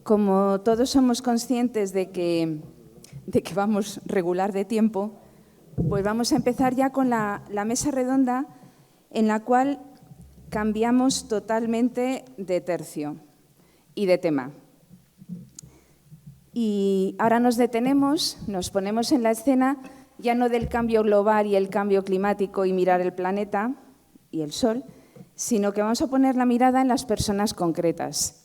como todos somos conscientes de que vamos regular de tiempo, pues vamos a empezar ya con la mesa redonda en la cual cambiamos totalmente de tercio y de tema. Y ahora nos detenemos, nos ponemos en la escena ya no del cambio global y el cambio climático y mirar el planeta y el sol, sino que vamos a poner la mirada en las personas concretas.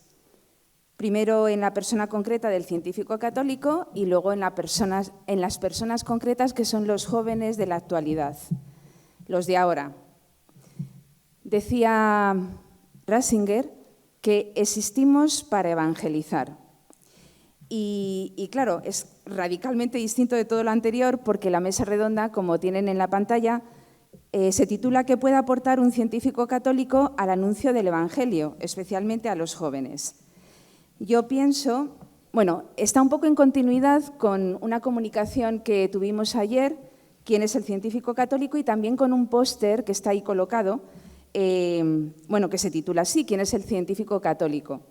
Primero en la persona concreta del científico católico y luego en las personas concretas que son los jóvenes de la actualidad, los de ahora. Decía Ratzinger que existimos para evangelizar. Y claro, es radicalmente distinto de todo lo anterior porque la mesa redonda, como tienen en la pantalla, se titula ¿Qué puede aportar un científico católico al anuncio del Evangelio, especialmente a los jóvenes? Yo pienso, bueno, está un poco en continuidad con una comunicación que tuvimos ayer, quién es el científico católico, y también con un póster que está ahí colocado, bueno, que se titula así, ¿quién es el científico católico?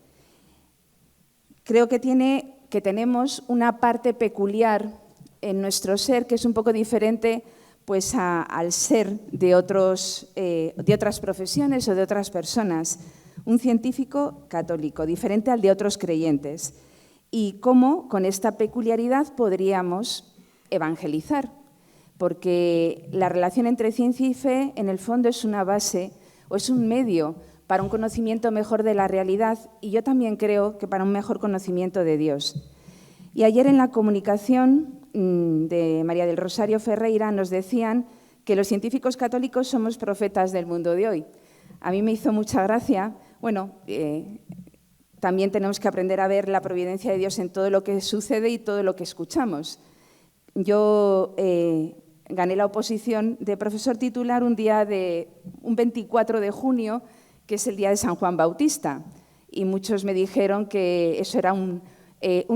Creo que tenemos una parte peculiar en nuestro ser que es un poco diferente pues, al ser de otras profesiones o de otras personas. Un científico católico, diferente al de otros creyentes. Y cómo con esta peculiaridad podríamos evangelizar, porque la relación entre ciencia y fe en el fondo es una base o es un medio para un conocimiento mejor de la realidad y yo también creo que para un mejor conocimiento de Dios. Y ayer en la comunicación de María del Rosario Ferreira nos decían que los científicos católicos somos profetas del mundo de hoy. A mí me hizo mucha gracia. Bueno, también tenemos que aprender a ver la providencia de Dios en todo lo que sucede y todo lo que escuchamos. Yo gané la oposición de profesor titular un 24 de junio, que es el día de San Juan Bautista, y muchos me dijeron que eso era un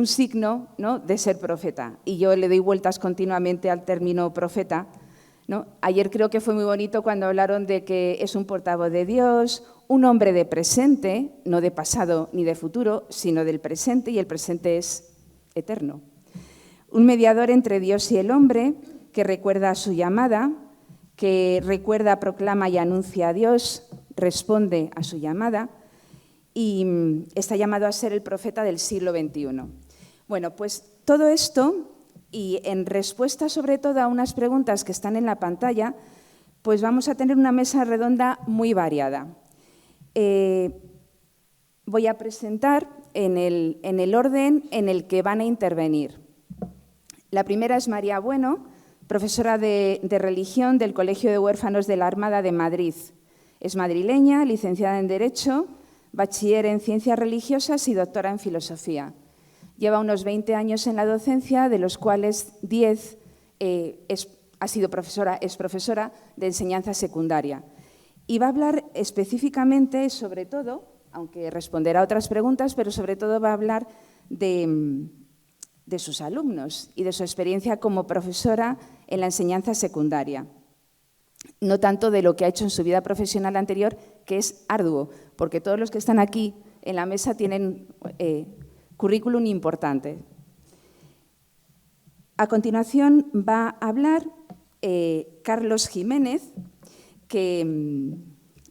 signo, ¿no?, de ser profeta. Y yo le doy vueltas continuamente al término profeta, ¿no? Ayer creo que fue muy bonito cuando hablaron de que es un portavoz de Dios, un hombre de presente, no de pasado ni de futuro, sino del presente, y el presente es eterno. Un mediador entre Dios y el hombre que recuerda su llamada, que recuerda, proclama y anuncia a Dios, responde a su llamada y está llamado a ser el profeta del siglo XXI. Bueno, pues todo esto, y en respuesta sobre todo a unas preguntas que están en la pantalla, pues vamos a tener una mesa redonda muy variada. Voy a presentar en el orden en el que van a intervenir. La primera es María Bueno, profesora de religión del Colegio de Huérfanos de la Armada de Madrid. Es madrileña, licenciada en Derecho, bachiller en Ciencias Religiosas y doctora en Filosofía. Lleva unos 20 años en la docencia, de los cuales 10 es profesora de enseñanza secundaria. Y va a hablar específicamente, sobre todo, aunque responderá a otras preguntas, pero sobre todo va a hablar de sus alumnos y de su experiencia como profesora en la enseñanza secundaria. No tanto de lo que ha hecho en su vida profesional anterior, que es arduo, porque todos los que están aquí en la mesa tienen currículum importante. A continuación va a hablar Carlos Jiménez, que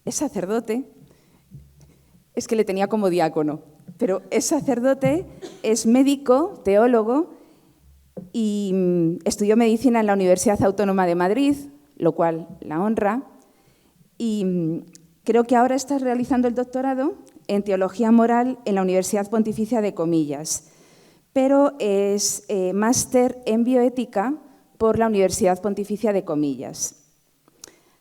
es sacerdote, es que le tenía como diácono, pero es sacerdote, es médico, teólogo y estudió medicina en la Universidad Autónoma de Madrid, lo cual la honra, y creo que ahora está realizando el doctorado en Teología Moral en la Universidad Pontificia de Comillas, pero es máster en Bioética por la Universidad Pontificia de Comillas.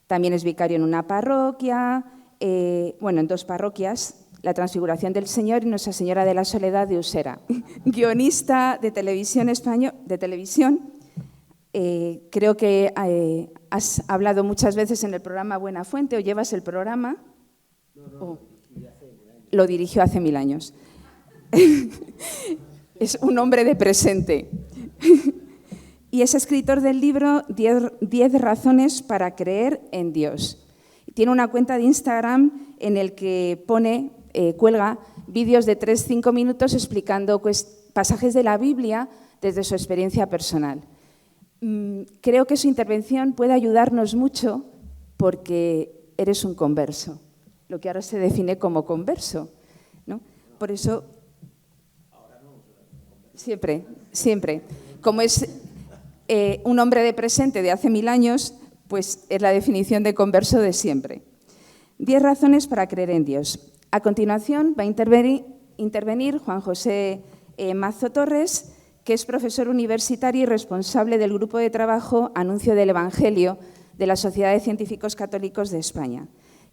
También es vicario en una parroquia, en 2 parroquias, la Transfiguración del Señor y Nuestra Señora de la Soledad de Usera. Guionista de televisión creo que has hablado muchas veces en el programa Buena Fuente, o llevas el programa. Lo dirigió hace 1000 años. Es un hombre de presente. Y es escritor del libro 10 razones para creer en Dios. Tiene una cuenta de Instagram en el que cuelga vídeos de 3-5 minutos explicando pasajes de la Biblia desde su experiencia personal. Creo que su intervención puede ayudarnos mucho porque eres un converso, lo que ahora se define como converso, ¿no? Por eso, siempre. Como es un hombre de presente de hace 1000 años, pues es la definición de converso de siempre. 10 razones para creer en Dios. A continuación va a intervenir Juan José Mazo Torres, que es profesor universitario y responsable del grupo de trabajo Anuncio del Evangelio de la Sociedad de Científicos Católicos de España.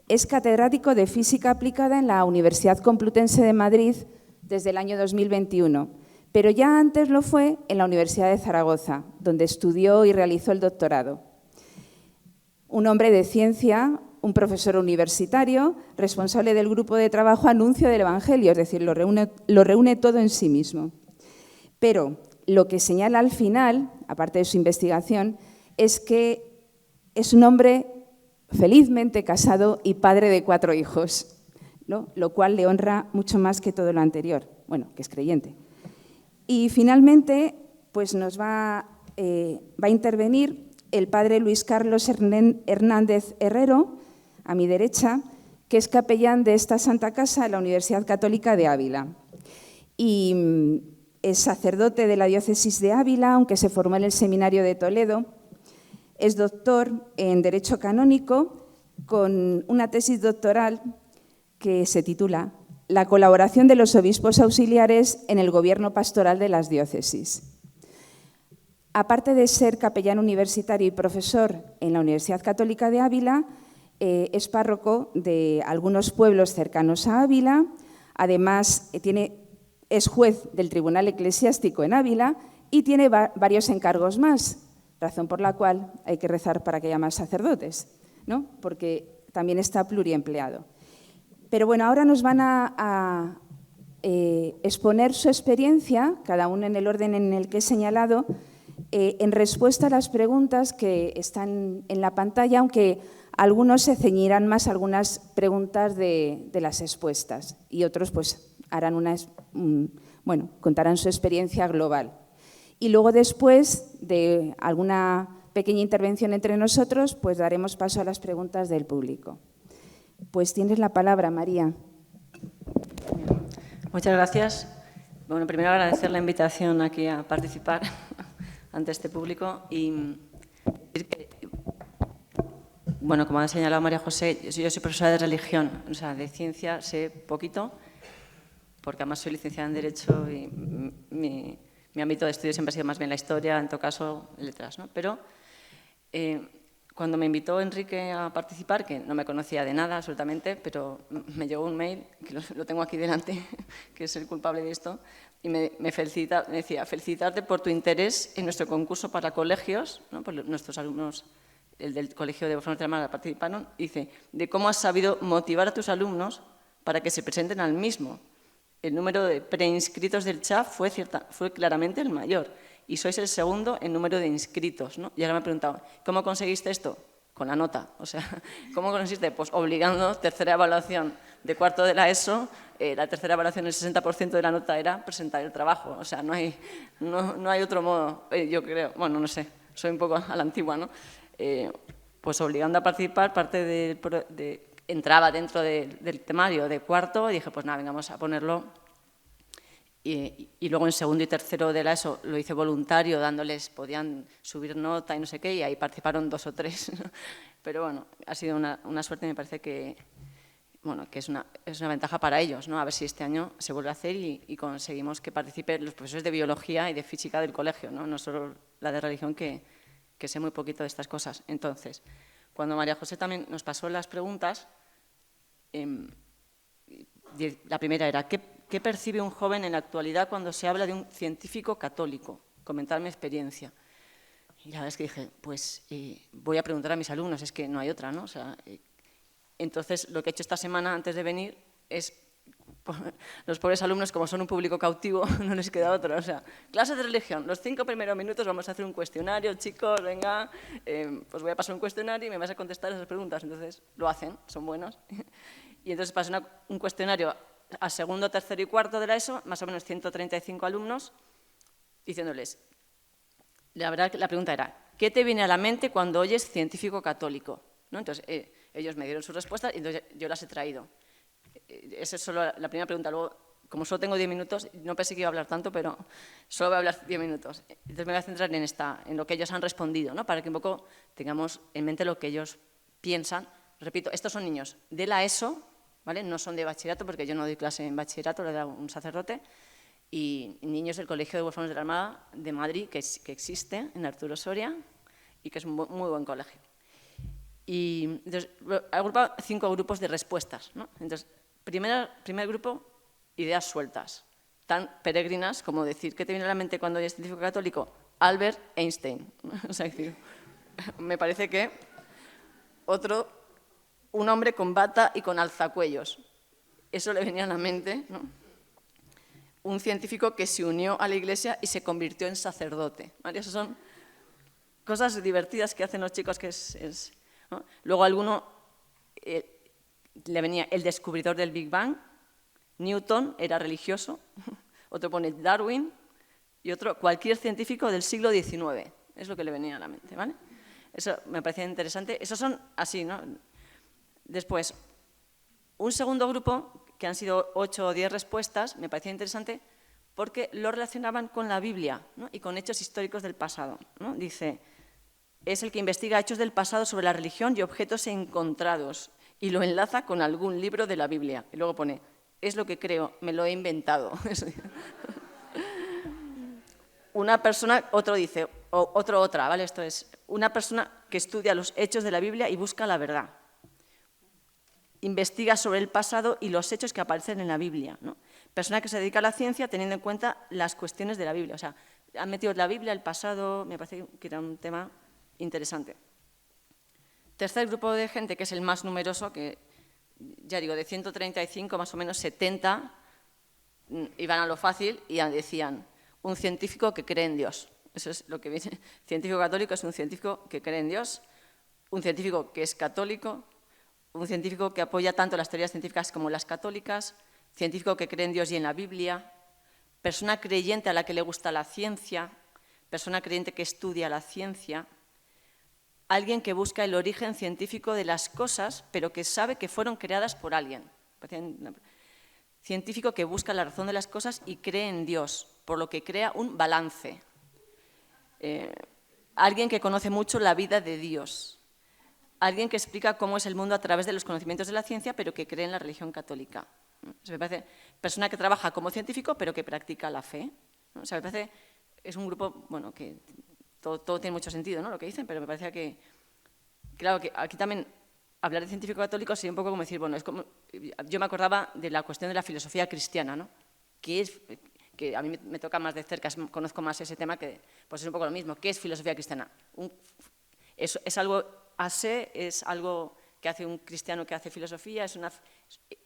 Es catedrático de Física Aplicada en la Universidad Complutense de Madrid desde el año 2021, pero ya antes lo fue en la Universidad de Zaragoza, donde estudió y realizó el doctorado. Un hombre de ciencia, un profesor universitario, responsable del grupo de trabajo Anuncio del Evangelio, es decir, lo reúne todo en sí mismo. Pero lo que señala al final, aparte de su investigación, es que es un hombre felizmente casado y padre de 4 hijos, ¿no? Lo cual le honra mucho más que todo lo anterior, bueno, que es creyente. Y finalmente, pues nos va a intervenir el padre Luis Carlos Hernández Herrero, a mi derecha, que es capellán de esta Santa Casa en la Universidad Católica de Ávila. Y es sacerdote de la diócesis de Ávila, aunque se formó en el Seminario de Toledo. Es doctor en Derecho Canónico con una tesis doctoral que se titula La colaboración de los obispos auxiliares en el gobierno pastoral de las diócesis. Aparte de ser capellán universitario y profesor en la Universidad Católica de Ávila, es párroco de algunos pueblos cercanos a Ávila. Además, es juez del Tribunal Eclesiástico en Ávila y tiene varios encargos más, razón por la cual hay que rezar para que haya más sacerdotes, ¿no? Porque también está pluriempleado. Pero bueno, ahora nos van a exponer su experiencia, cada uno en el orden en el que he señalado, en respuesta a las preguntas que están en la pantalla, aunque algunos se ceñirán más a algunas preguntas de las expuestas y otros pues harán contarán su experiencia global. Y luego, después de alguna pequeña intervención entre nosotros, pues daremos paso a las preguntas del público. Pues tienes la palabra, María. Muchas gracias. Bueno, primero agradecer la invitación aquí a participar ante este público y decir que, bueno, como ha señalado María José, yo soy profesora de religión, o sea, de ciencia sé poquito, porque además soy licenciada en Derecho y mi ámbito de estudio siempre ha sido más bien la historia, en todo caso, letras, ¿no? Pero cuando me invitó Enrique a participar, que no me conocía de nada absolutamente, pero me llegó un mail, que lo tengo aquí delante, que es el culpable de esto, y me decía, felicitarte por tu interés en nuestro concurso para colegios, ¿no? Pues nuestros alumnos, el del Colegio de Formación Hermana participaron, y dice, de cómo has sabido motivar a tus alumnos para que se presenten al mismo. El número de preinscritos del CHAF fue claramente el mayor y sois el segundo en número de inscritos, ¿no? Y ahora me he preguntado, ¿cómo conseguiste esto? Con la nota. O sea, ¿cómo conseguiste? Pues obligando, tercera evaluación de cuarto de la ESO, la tercera evaluación, el 60% de la nota era presentar el trabajo. O sea, no hay otro modo, yo creo. Bueno, no sé, soy un poco a la antigua, ¿no? Pues obligando a participar, entraba dentro del temario de cuarto y dije, pues nada, vengamos a ponerlo. Y luego en segundo y tercero de la ESO lo hice voluntario, podían subir nota y no sé qué, y ahí participaron 2 o 3. Pero bueno, ha sido una suerte y me parece que es una ventaja para ellos, ¿no? A ver si este año se vuelve a hacer y conseguimos que participen los profesores de biología y de física del colegio, ¿no? No solo la de religión, que sé muy poquito de estas cosas. Entonces, cuando María José también nos pasó las preguntas, la primera era, ¿qué percibe un joven en la actualidad cuando se habla de un científico católico? Comentar mi experiencia. Y la verdad es que dije, pues voy a preguntar a mis alumnos, es que no hay otra, ¿no? O sea, entonces, lo que he hecho esta semana antes de venir es, los pobres alumnos, como son un público cautivo, no les queda otra. O sea, clase de religión, los 5 primeros minutos vamos a hacer un cuestionario, chicos, venga, pues voy a pasar un cuestionario y me vas a contestar esas preguntas. Entonces, lo hacen, son buenos. Y entonces pasé un cuestionario a segundo, tercero y cuarto de la ESO, más o menos 135 alumnos, diciéndoles, la verdad que la pregunta era, ¿qué te viene a la mente cuando oyes científico católico? ¿No? Entonces, ellos me dieron sus respuestas y entonces yo las he traído. Esa es solo la primera pregunta. Luego, como solo tengo 10 minutos, no pensé que iba a hablar tanto, pero solo voy a hablar 10 minutos. Entonces me voy a centrar en lo que ellos han respondido, ¿no? Para que un poco tengamos en mente lo que ellos piensan. Repito, estos son niños de la ESO, ¿vale? No son de bachillerato, porque yo no doy clase en bachillerato, le da un sacerdote, y niños del Colegio de Huérfanos de la Armada de Madrid, que existe en Arturo Soria, y que es un muy buen colegio. Y entonces, he agrupado 5 grupos de respuestas, ¿no? Entonces, primer grupo, ideas sueltas, tan peregrinas como decir, ¿qué te viene a la mente cuando oyes científico católico? Albert Einstein. O sea, decir, me parece que un hombre con bata y con alzacuellos. Eso le venía a la mente, ¿no? Un científico que se unió a la Iglesia y se convirtió en sacerdote, ¿vale? Esas son cosas divertidas que hacen los chicos, ¿no? Luego alguno le venía el descubridor del Big Bang, Newton era religioso, otro pone Darwin y otro cualquier científico del siglo XIX. Es lo que le venía a la mente, ¿vale? Eso me parecía interesante. Esos son así, ¿no? Después, un segundo grupo, que han sido 8 o 10 respuestas, me parecía interesante porque lo relacionaban con la Biblia, ¿no? Y con hechos históricos del pasado, ¿no? Dice, es el que investiga hechos del pasado sobre la religión y objetos encontrados y lo enlaza con algún libro de la Biblia. Y luego pone, es lo que creo, me lo he inventado. Una persona, otro dice, otra, ¿vale? Esto es una persona que estudia los hechos de la Biblia y busca la verdad. Investiga sobre el pasado y los hechos que aparecen en la Biblia, ¿no? Persona que se dedica a la ciencia teniendo en cuenta las cuestiones de la Biblia. O sea, han metido la Biblia, el pasado, me parece que era un tema interesante. Tercer grupo de gente, que es el más numeroso, que ya digo, de 135, más o menos 70 iban a lo fácil y decían, un científico que cree en Dios. Eso es lo que viene. Científico católico es un científico que cree en Dios, un científico que es católico, un científico que apoya tanto las teorías científicas como las católicas, científico que cree en Dios y en la Biblia, persona creyente a la que le gusta la ciencia, persona creyente que estudia la ciencia, alguien que busca el origen científico de las cosas, pero que sabe que fueron creadas por alguien. Científico que busca la razón de las cosas y cree en Dios, por lo que crea un balance. Alguien que conoce mucho la vida de Dios. Alguien que explica cómo es el mundo a través de los conocimientos de la ciencia, pero que cree en la religión católica. O sea, me parece persona que trabaja como científico, pero que practica la fe. O sea, me parece, es un grupo, bueno, que todo tiene mucho sentido, ¿no? Lo que dicen, pero me parece que, claro, que aquí también hablar de científico católico sería un poco como decir, bueno, es como, yo me acordaba de la cuestión de la filosofía cristiana, ¿no? Que a mí me toca más de cerca, conozco más ese tema, que pues es un poco lo mismo. ¿Qué es filosofía cristiana? Es algo asé, es algo que hace un cristiano que hace filosofía,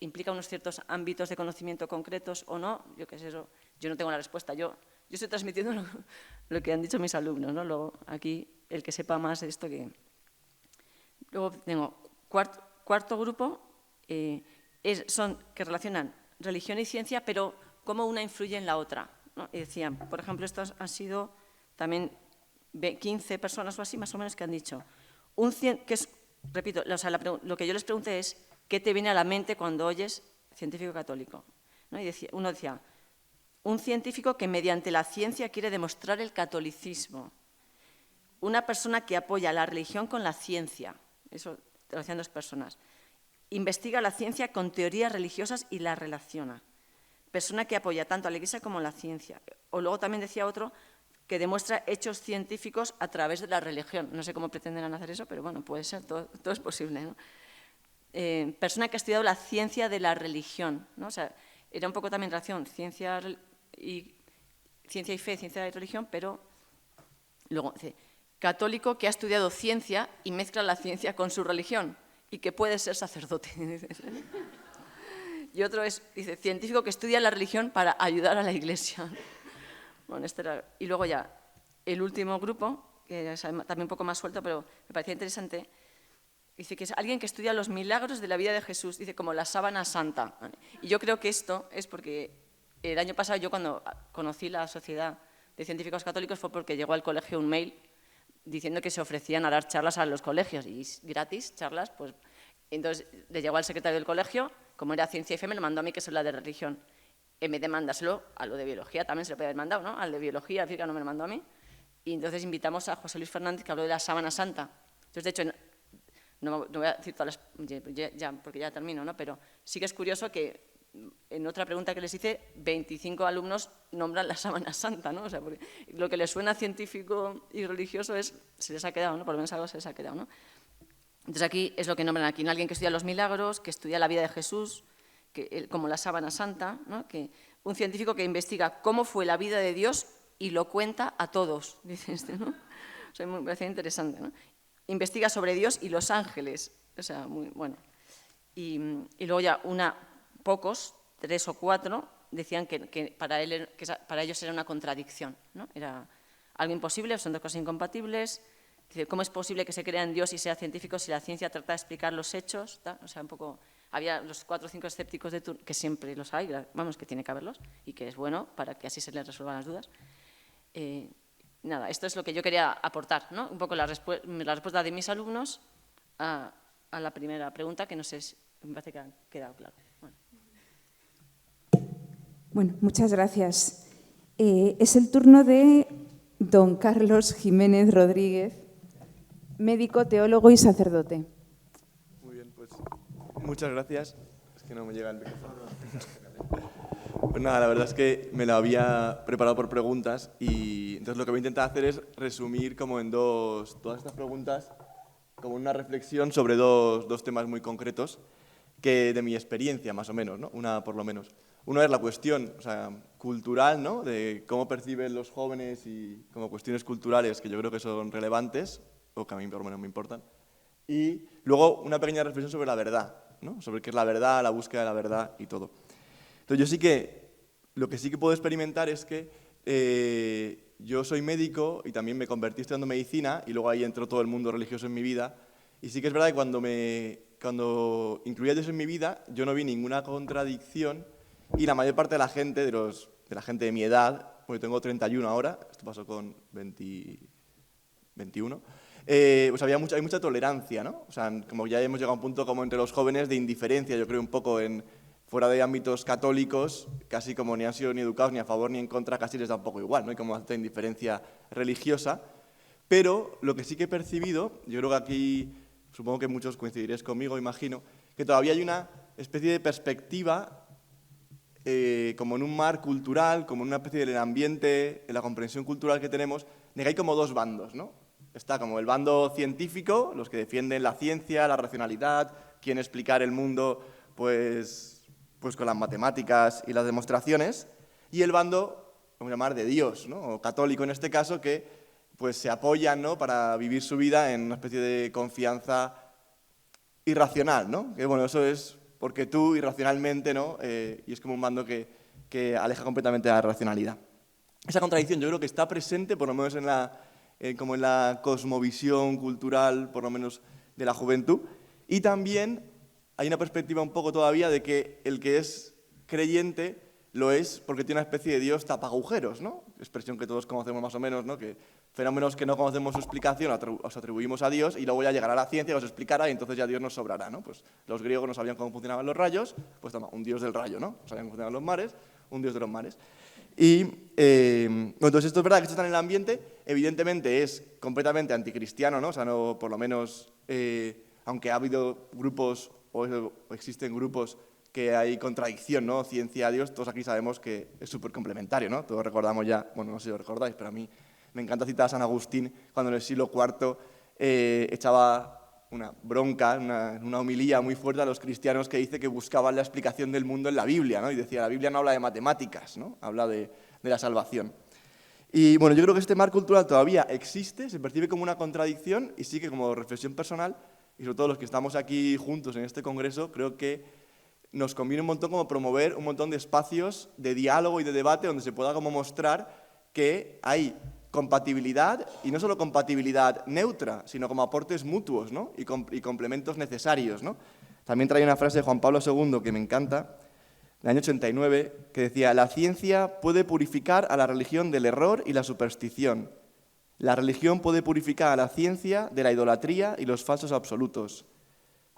implica unos ciertos ámbitos de conocimiento concretos o no, yo qué sé, eso, yo no tengo la respuesta, yo estoy transmitiendo lo que han dicho mis alumnos, ¿no? Luego, aquí, el que sepa más de esto que... Luego tengo cuarto grupo, son que relacionan religión y ciencia, pero cómo una influye en la otra, ¿no? Y decían, por ejemplo, estos han sido también 15 personas o así, más o menos, que han dicho, repito, o sea, lo que yo les pregunté es, ¿qué te viene a la mente cuando oyes científico católico? ¿No? Y uno decía, un científico que mediante la ciencia quiere demostrar el catolicismo. Una persona que apoya la religión con la ciencia. Eso lo hacían 2 personas. Investiga la ciencia con teorías religiosas y la relaciona. Persona que apoya tanto a la Iglesia como a la ciencia. O luego también decía otro que demuestra hechos científicos a través de la religión. No sé cómo pretenderán hacer eso, pero bueno, puede ser, todo es posible, ¿no? Persona que ha estudiado la ciencia de la religión, ¿no? O sea, era un poco también relación ciencia y fe, ciencia y religión, pero luego dice, católico que ha estudiado ciencia y mezcla la ciencia con su religión y que puede ser sacerdote. Y otro dice, científico que estudia la religión para ayudar a la Iglesia. Bueno, y luego ya, el último grupo, que es también un poco más suelto, pero me parecía interesante, dice que es alguien que estudia los milagros de la vida de Jesús, dice como la sábana santa. ¿Vale? Y yo creo que esto es porque el año pasado yo cuando conocí la Sociedad de Científicos Católicos fue porque llegó al colegio un mail diciendo que se ofrecían a dar charlas a los colegios, y gratis, charlas, pues entonces le llegó al secretario del colegio, como era ciencia y fe, me lo mandó a mí, que es la de religión. En vez de mandárselo a lo de biología, también se lo podía haber mandado, ¿no? Al de biología, física no me lo mandó a mí. Y entonces invitamos a José Luis Fernández, que habló de la sábana santa. Entonces, de hecho, no voy a decir todas las, ya, porque ya termino, ¿no? Pero sí que es curioso que en otra pregunta que les hice, 25 alumnos nombran la sábana santa, ¿no? O sea, porque lo que les suena científico y religioso se les ha quedado, ¿no? Por lo menos algo se les ha quedado, ¿no? Entonces aquí es lo que nombran aquí, ¿no? Alguien que estudia los milagros, que estudia la vida de Jesús, como la sábana santa, ¿no? Que un científico que investiga cómo fue la vida de Dios y lo cuenta a todos, dice ¿no? O sea, me parece interesante, ¿no? Investiga sobre Dios y los ángeles, o sea, muy bueno. Y luego ya pocos, 3 o 4, decían que para ellos era una contradicción, ¿no? Era algo imposible, son dos cosas incompatibles. Dice, ¿cómo es posible que se crea en Dios y sea científico si la ciencia trata de explicar los hechos? ¿Ta? O sea, un poco, había los 4 o 5 escépticos de turno, que siempre los hay, vamos, que tiene que haberlos, y que es bueno para que así se les resuelvan las dudas. Nada, esto es lo que yo quería aportar, ¿no? Un poco la respuesta de mis alumnos a la primera pregunta, que no sé si me parece que ha quedado claro. Bueno, muchas gracias. Es el turno de don Carlos Jiménez Rodríguez, médico, teólogo y sacerdote. Muy bien, pues muchas gracias. Es que no me llega el micrófono. Pues nada, la verdad es que me lo había preparado por preguntas y entonces lo que voy a intentar hacer es resumir como en todas estas preguntas, como una reflexión sobre dos temas muy concretos que de mi experiencia, más o menos, ¿no? Una por lo menos. Una es la cuestión, o sea, cultural, ¿no? De cómo perciben los jóvenes y como cuestiones culturales que yo creo que son relevantes, o que a mí por lo menos me importan. Y luego una pequeña reflexión sobre la verdad, ¿no? Sobre qué es la verdad, la búsqueda de la verdad y todo. Entonces yo sí que, lo que sí que puedo experimentar es que yo soy médico y también me convertí estudiando medicina y luego ahí entró todo el mundo religioso en mi vida. Y sí que es verdad que cuando incluí a Dios en mi vida, yo no vi ninguna contradicción y la mayor parte de la gente, de la gente de mi edad, porque tengo 31 ahora, esto pasó con 21, pues hay mucha tolerancia, ¿no? O sea, como ya hemos llegado a un punto como entre los jóvenes de indiferencia, yo creo un poco fuera de ámbitos católicos, casi como ni han sido ni educados ni a favor ni en contra, casi les da un poco igual, ¿no? Hay como cierta indiferencia religiosa, pero lo que sí que he percibido, yo creo que aquí, supongo que muchos coincidiréis conmigo, imagino, que todavía hay una especie de perspectiva como en un mar cultural, como en una especie del ambiente, en la comprensión cultural que tenemos, de que hay como dos bandos, ¿no? Está como el bando científico, los que defienden la ciencia, la racionalidad, quieren explicar el mundo pues con las matemáticas y las demostraciones, y el bando, vamos a llamar, de Dios, ¿no? O católico en este caso, que pues se apoyan, ¿no? Para vivir su vida en una especie de confianza irracional, ¿no? Que bueno, eso es porque tú irracionalmente, ¿no? Y es como un bando que aleja completamente de la racionalidad. Esa contradicción yo creo que está presente, por lo menos como en la cosmovisión cultural, por lo menos de la juventud, y también hay una perspectiva un poco todavía de que el que es creyente lo es porque tiene una especie de Dios tapagujeros, ¿no? Expresión que todos conocemos más o menos, ¿no? Que fenómenos que no conocemos su explicación os atribuimos a Dios y luego ya llegará la ciencia, os explicará y entonces ya Dios nos sobrará, ¿no? Pues los griegos no sabían cómo funcionaban los rayos, pues toma, un Dios del rayo, ¿no? No sabían cómo funcionaban los mares, un Dios de los mares. Y entonces esto es verdad que esto está en el ambiente, evidentemente es completamente anticristiano, ¿no? O sea, no, por lo menos, aunque ha habido grupos o existen grupos que hay contradicción, ¿no? Ciencia a Dios, todos aquí sabemos que es súper complementario, ¿no? Todos recordamos ya, bueno, no sé si lo recordáis, pero a mí me encanta citar a San Agustín cuando en el siglo IV echaba una bronca, una homilía muy fuerte a los cristianos que dice que buscaban la explicación del mundo en la Biblia, ¿no? Y decía, la Biblia no habla de matemáticas, ¿no? Habla de la salvación. Y bueno, yo creo que este mar cultural todavía existe, se percibe como una contradicción y sí que como reflexión personal, y sobre todo los que estamos aquí juntos en este congreso, creo que nos conviene un montón como promover un montón de espacios de diálogo y de debate donde se pueda como mostrar que hay compatibilidad, y no solo compatibilidad neutra, sino como aportes mutuos, ¿no? y complementos necesarios, ¿no? También trae una frase de Juan Pablo II que me encanta, del año 89, que decía: la ciencia puede purificar a la religión del error y la superstición. La religión puede purificar a la ciencia de la idolatría y los falsos absolutos.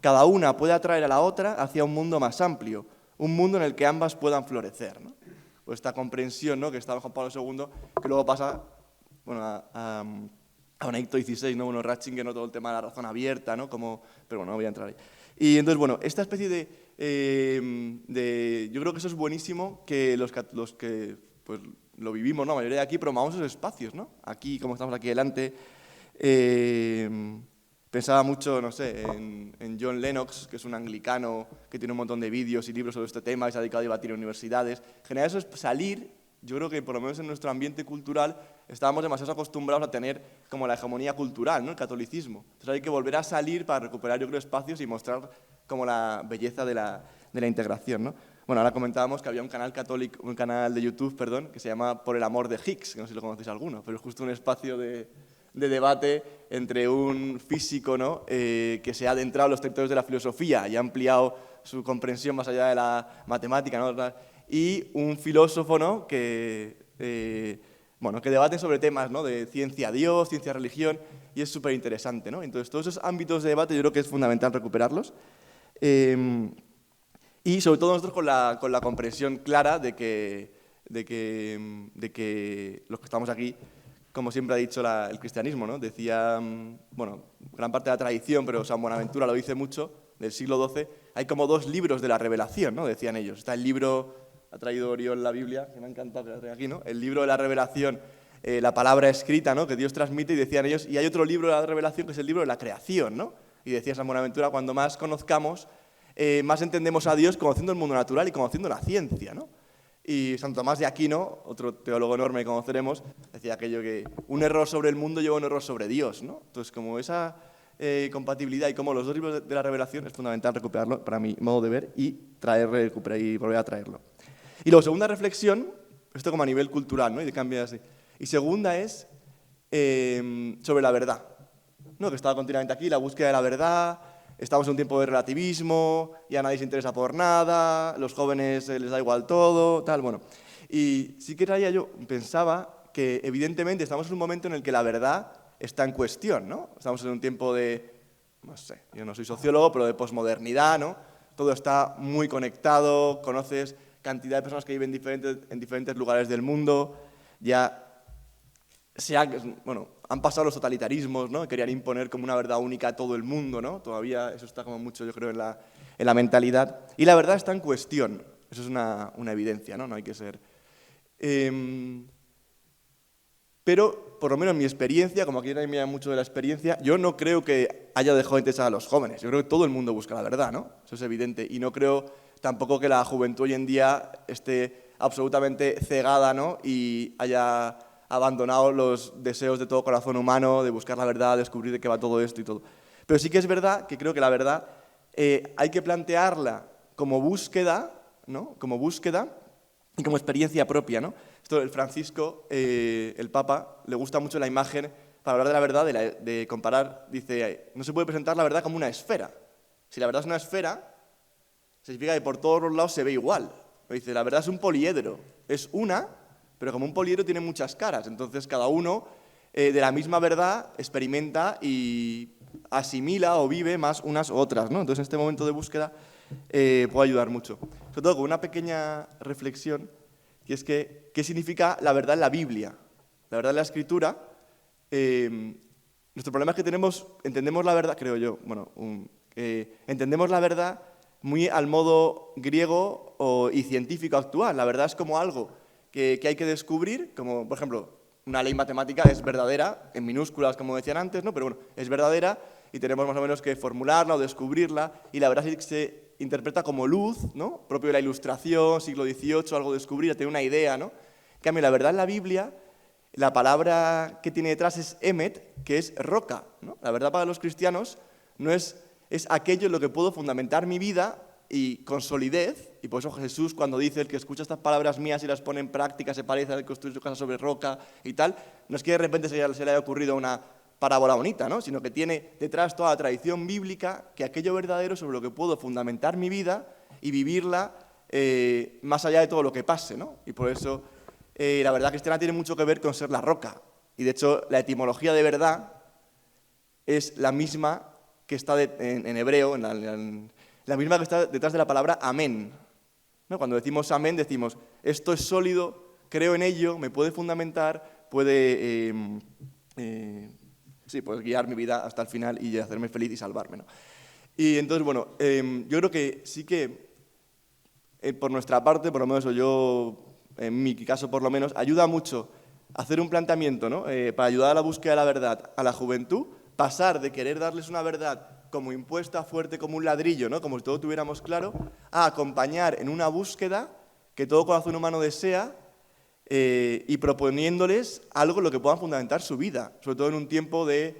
Cada una puede atraer a la otra hacia un mundo más amplio, un mundo en el que ambas puedan florecer, ¿no? Pues esta comprensión, ¿no?, que estaba Juan Pablo II, que luego pasa, bueno, a Benedicto XVI, ¿no? Bueno, Ratzinger, ¿no?, todo el tema de la razón abierta, ¿no? Como, pero bueno, no voy a entrar ahí. Y entonces, bueno, esta especie de yo creo que eso es buenísimo, que los que pues, lo vivimos, ¿no?, la mayoría de aquí, promovamos esos espacios, ¿no? Aquí, como estamos aquí delante, pensaba mucho, no sé, en John Lennox, que es un anglicano que tiene un montón de vídeos y libros sobre este tema y se ha dedicado a debatir en universidades. En general, eso es salir. Yo creo que, por lo menos en nuestro ambiente cultural, estábamos demasiado acostumbrados a tener como la hegemonía cultural, ¿no?, el catolicismo. Entonces hay que volver a salir para recuperar, yo creo, espacios y mostrar como la belleza de la integración, ¿no? Bueno, ahora comentábamos que había un canal católico, un canal de YouTube, perdón, que se llama Por el amor de Higgs, que no sé si lo conocéis alguno, pero es justo un espacio de debate entre un físico, ¿no?, que se ha adentrado en los territorios de la filosofía y ha ampliado su comprensión más allá de la matemática, ¿no?, y un filósofo, ¿no?, que debaten sobre temas, ¿no?, de ciencia-Dios, ciencia-religión, y es súper interesante, ¿no? Entonces, todos esos ámbitos de debate yo creo que es fundamental recuperarlos. Y sobre todo nosotros con la comprensión clara de que los que estamos aquí, como siempre ha dicho el cristianismo, ¿no? Decía, bueno, gran parte de la tradición, pero San Buenaventura lo dice mucho, del siglo XII, hay como dos libros de la revelación, ¿no?, decían ellos. Está el libro, ha traído Oriol la Biblia, que me ha encantado que la traiga aquí, ¿no?, el libro de la revelación, la palabra escrita, ¿no?, que Dios transmite, y decían ellos, y hay otro libro de la revelación que es el libro de la creación, ¿no? Y decía San Buenaventura, cuando más conozcamos, más entendemos a Dios conociendo el mundo natural y conociendo la ciencia, ¿no? Y Santo Tomás de Aquino, otro teólogo enorme que conoceremos, decía aquello que un error sobre el mundo lleva un error sobre Dios, ¿no? Entonces, como esa compatibilidad y como los dos libros de la revelación, es fundamental recuperarlo, para mi modo de ver, y recuperar y volver a traerlo. Y luego, segunda reflexión, esto como a nivel cultural, ¿no?, y de cambio así. Y segunda es sobre la verdad, ¿no?, que estaba continuamente aquí, la búsqueda de la verdad. Estamos en un tiempo de relativismo, ya nadie se interesa por nada, los jóvenes les da igual todo, tal, bueno. Y sí que pensaba que evidentemente estamos en un momento en el que la verdad está en cuestión, ¿no? Estamos en un tiempo de, no sé, yo no soy sociólogo, pero de posmodernidad, ¿no? Todo está muy conectado, conoces cantidad de personas que viven en diferentes lugares del mundo, ya han pasado los totalitarismos, ¿no?, querían imponer como una verdad única a todo el mundo, ¿no? Todavía eso está como mucho, yo creo, en la mentalidad. Y la verdad está en cuestión, eso es una evidencia, ¿no? No hay que ser. Pero, por lo menos en mi experiencia, como aquí nadie me llama mucho de la experiencia, yo no creo que haya dejado de interesar a los jóvenes. Yo creo que todo el mundo busca la verdad, ¿no? Eso es evidente. Y no creo tampoco que la juventud hoy en día esté absolutamente cegada, ¿no?, y haya abandonado los deseos de todo corazón humano, de buscar la verdad, descubrir de qué va todo esto y todo. Pero sí que es verdad que creo que la verdad hay que plantearla como búsqueda, ¿no?, como búsqueda y como experiencia propia, ¿no? Esto el Francisco, el Papa, le gusta mucho la imagen para hablar de la verdad, de comparar, dice, no se puede presentar la verdad como una esfera. Si la verdad es una esfera, significa que por todos los lados se ve igual. Dice, la verdad es un poliedro, es una, pero como un poliedro tiene muchas caras, entonces cada uno de la misma verdad experimenta y asimila o vive más unas u otras, ¿no? Entonces en este momento de búsqueda puede ayudar mucho. Sobre todo con una pequeña reflexión, y es que, ¿qué significa la verdad en la Biblia? La verdad en la Escritura, nuestro problema es que entendemos la verdad, creo yo, entendemos la verdad muy al modo griego y científico actual. La verdad es como algo que hay que descubrir, como por ejemplo, una ley matemática es verdadera, en minúsculas como decían antes, ¿no? Pero bueno, es verdadera y tenemos más o menos que formularla o descubrirla, y la verdad sí que se interpreta como luz, ¿no?, propio de la Ilustración, siglo XVIII, algo descubrir, tener una idea, ¿no? En cambio, la verdad en la Biblia, la palabra que tiene detrás es emet, que es roca, ¿no? La verdad para los cristianos no es aquello en lo que puedo fundamentar mi vida y con solidez, y por eso Jesús cuando dice: el que escucha estas palabras mías y las pone en práctica se parece al que construye su casa sobre roca y tal, no es que de repente se le haya ocurrido una parábola bonita, ¿no? Sino que tiene detrás toda la tradición bíblica, que aquello verdadero sobre lo que puedo fundamentar mi vida y vivirla más allá de todo lo que pase, ¿no? Y por eso la verdad cristiana tiene mucho que ver con ser la roca. Y de hecho la etimología de verdad es la misma que está en hebreo, la misma que está detrás de la palabra amén, ¿no? Cuando decimos amén decimos: esto es sólido, creo en ello, me puede fundamentar, puede guiar mi vida hasta el final y hacerme feliz y salvarme, ¿no? Y entonces, bueno, yo creo que sí que por nuestra parte, por lo menos yo, en mi caso por lo menos, ayuda mucho hacer un planteamiento, ¿no? Para ayudar a la búsqueda de la verdad a la juventud, pasar de querer darles una verdad como impuesta, fuerte como un ladrillo, ¿no? Como si todo tuviéramos claro, a acompañar en una búsqueda que todo corazón humano desea, y proponiéndoles algo en lo que puedan fundamentar su vida, sobre todo en un tiempo de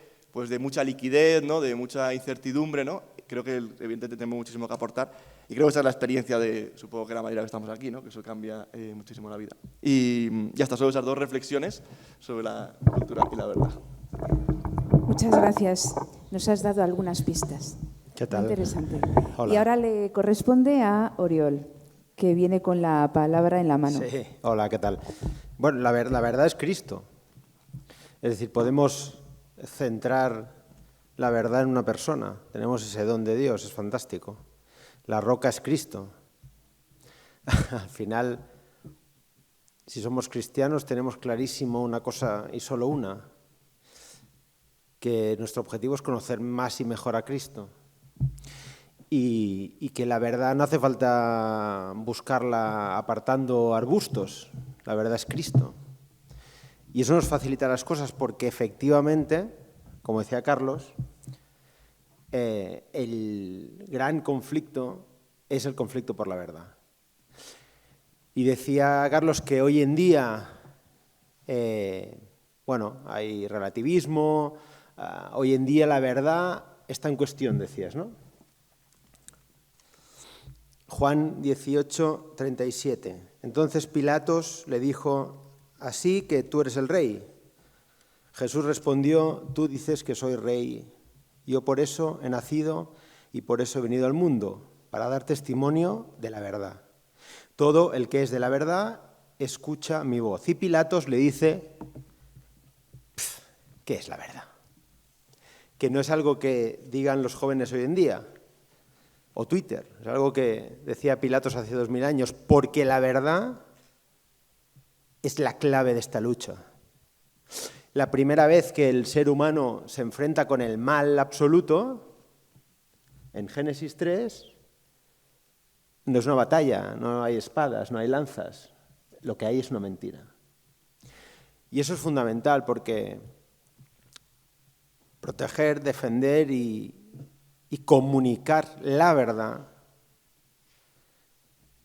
mucha liquidez, ¿no? De mucha incertidumbre, ¿no? Creo que evidentemente tenemos muchísimo que aportar, y creo que esa es la experiencia de, supongo que la mayoría que estamos aquí, ¿no? Que eso cambia muchísimo la vida. Y ya está, solo esas dos reflexiones sobre la cultura y la verdad. Muchas gracias. Nos has dado algunas pistas. ¿Qué tal? Muy interesante. Hola. Y ahora le corresponde a Oriol, que viene con la palabra en la mano. Sí, hola, ¿qué tal? Bueno, la verdad es Cristo. Es decir, podemos centrar la verdad en una persona. Tenemos ese don de Dios, es fantástico. La roca es Cristo. Al final, si somos cristianos, tenemos clarísimo una cosa y solo una, que nuestro objetivo es conocer más y mejor a Cristo. Y que la verdad no hace falta buscarla apartando arbustos, la verdad es Cristo. Y eso nos facilita las cosas porque efectivamente, como decía Carlos, el gran conflicto es el conflicto por la verdad. Y decía Carlos que hoy en día, hay relativismo, hoy en día la verdad está en cuestión, decías, ¿no? Juan 18, 37. Entonces Pilatos le dijo: «Así que tú eres el rey». Jesús respondió: «Tú dices que soy rey. Yo por eso he nacido y por eso he venido al mundo, para dar testimonio de la verdad. Todo el que es de la verdad escucha mi voz». Y Pilatos le dice: ¿qué es la verdad? Que no es algo que digan los jóvenes hoy en día, o Twitter, es algo que decía Pilatos hace 2000 años, porque la verdad es la clave de esta lucha. La primera vez que el ser humano se enfrenta con el mal absoluto, en Génesis 3, no es una batalla, no hay espadas, no hay lanzas, lo que hay es una mentira. Y eso es fundamental porque proteger, defender y comunicar la verdad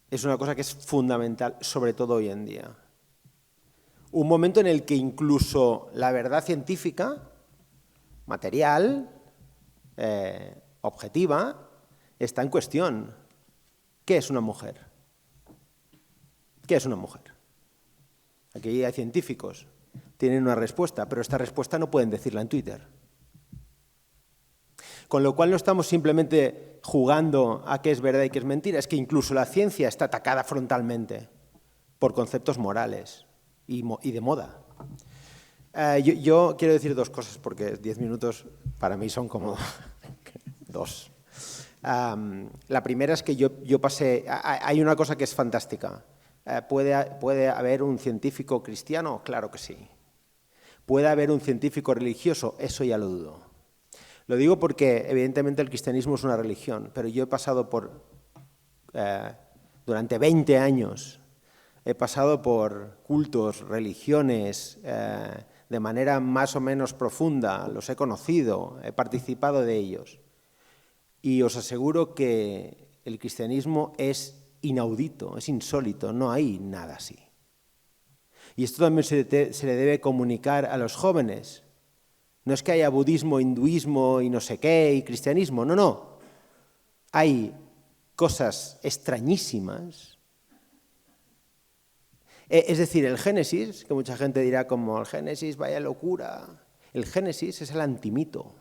es una cosa que es fundamental, sobre todo hoy en día. Un momento en el que incluso la verdad científica, material, objetiva, está en cuestión. ¿Qué es una mujer? ¿Qué es una mujer? Aquí hay científicos, tienen una respuesta, pero esta respuesta no pueden decirla en Twitter. Con lo cual no estamos simplemente jugando a qué es verdad y qué es mentira, es que incluso la ciencia está atacada frontalmente por conceptos morales y de moda. Yo quiero decir dos cosas, porque 10 minutos para mí son como dos. La primera es que yo pasé... Hay una cosa que es fantástica. ¿Puede haber un científico cristiano? Claro que sí. ¿Puede haber un científico religioso? Eso ya lo dudo. Lo digo porque, evidentemente, el cristianismo es una religión, pero yo he pasado durante 20 años, he pasado por cultos, religiones, de manera más o menos profunda, los he conocido, he participado de ellos. Y os aseguro que el cristianismo es inaudito, es insólito, no hay nada así. Y esto también se le debe comunicar a los jóvenes. No es que haya budismo, hinduismo y no sé qué, y cristianismo, no. Hay cosas extrañísimas. Es decir, el Génesis, que mucha gente dirá como el Génesis, vaya locura. El Génesis es el antimito.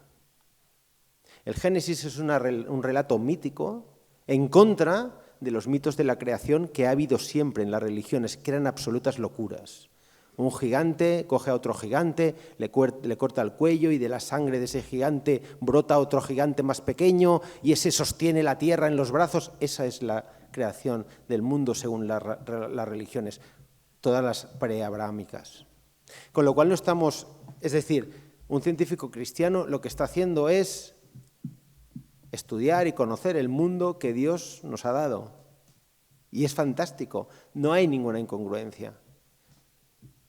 El Génesis es un relato mítico en contra de los mitos de la creación que ha habido siempre en las religiones, que eran absolutas locuras. Un gigante coge a otro gigante, le corta el cuello y de la sangre de ese gigante brota otro gigante más pequeño y ese sostiene la tierra en los brazos. Esa es la creación del mundo según las religiones, todas las preabrahámicas. Con lo cual no estamos, es decir, un científico cristiano lo que está haciendo es estudiar y conocer el mundo que Dios nos ha dado. Y es fantástico, no hay ninguna incongruencia.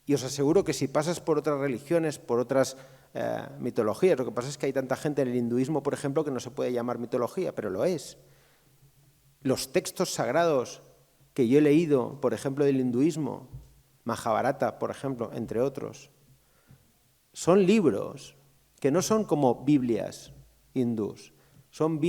Y os aseguro que si pasas por otras religiones, por otras mitologías, lo que pasa es que hay tanta gente en el hinduismo, por ejemplo, que no se puede llamar mitología, pero lo es. Los textos sagrados que yo he leído, por ejemplo, del hinduismo, Mahabharata, por ejemplo, entre otros, son libros que no son como Biblias hindús, son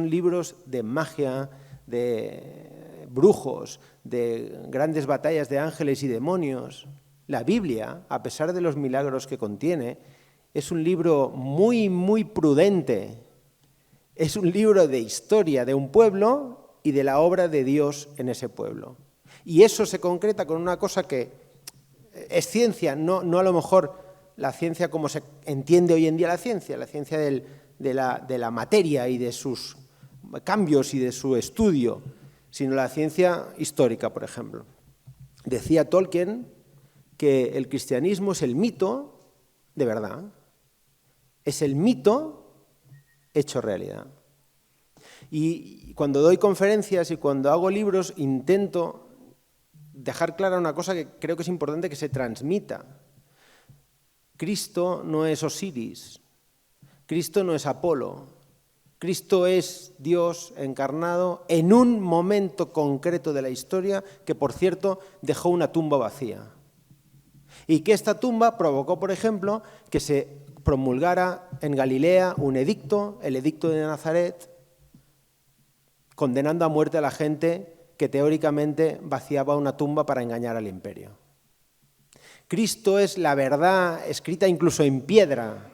libros de magia, de brujos, de grandes batallas de ángeles y demonios. La Biblia, a pesar de los milagros que contiene, es un libro muy, muy prudente. Es un libro de historia de un pueblo y de la obra de Dios en ese pueblo. Y eso se concreta con una cosa que es ciencia, no a lo mejor la ciencia como se entiende hoy en día la ciencia de la materia y de sus cambios y de su estudio, sino la ciencia histórica, por ejemplo. Decía Tolkien que el cristianismo es el mito de verdad, es el mito hecho realidad. Y cuando doy conferencias y cuando hago libros intento dejar clara una cosa que creo que es importante que se transmita. Cristo no es Osiris, Cristo no es Apolo, Cristo es Dios encarnado en un momento concreto de la historia que, por cierto, dejó una tumba vacía. Y que esta tumba provocó, por ejemplo, que se promulgara en Galilea un edicto, el edicto de Nazaret, condenando a muerte a la gente que teóricamente vaciaba una tumba para engañar al imperio. Cristo es la verdad escrita incluso en piedra.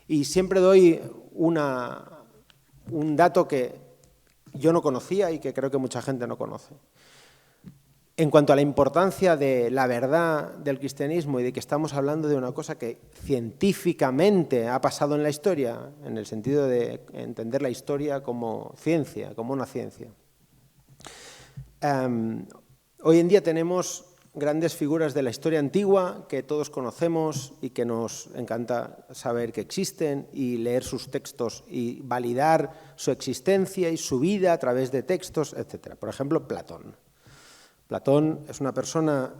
Y siempre doy un dato que yo no conocía y que creo que mucha gente no conoce. En cuanto a la importancia de la verdad del cristianismo y de que estamos hablando de una cosa que científicamente ha pasado en la historia, en el sentido de entender la historia como ciencia, como una ciencia. Hoy en día tenemos grandes figuras de la historia antigua que todos conocemos y que nos encanta saber que existen y leer sus textos y validar su existencia y su vida a través de textos, etc. Por ejemplo, Platón. Platón es una persona,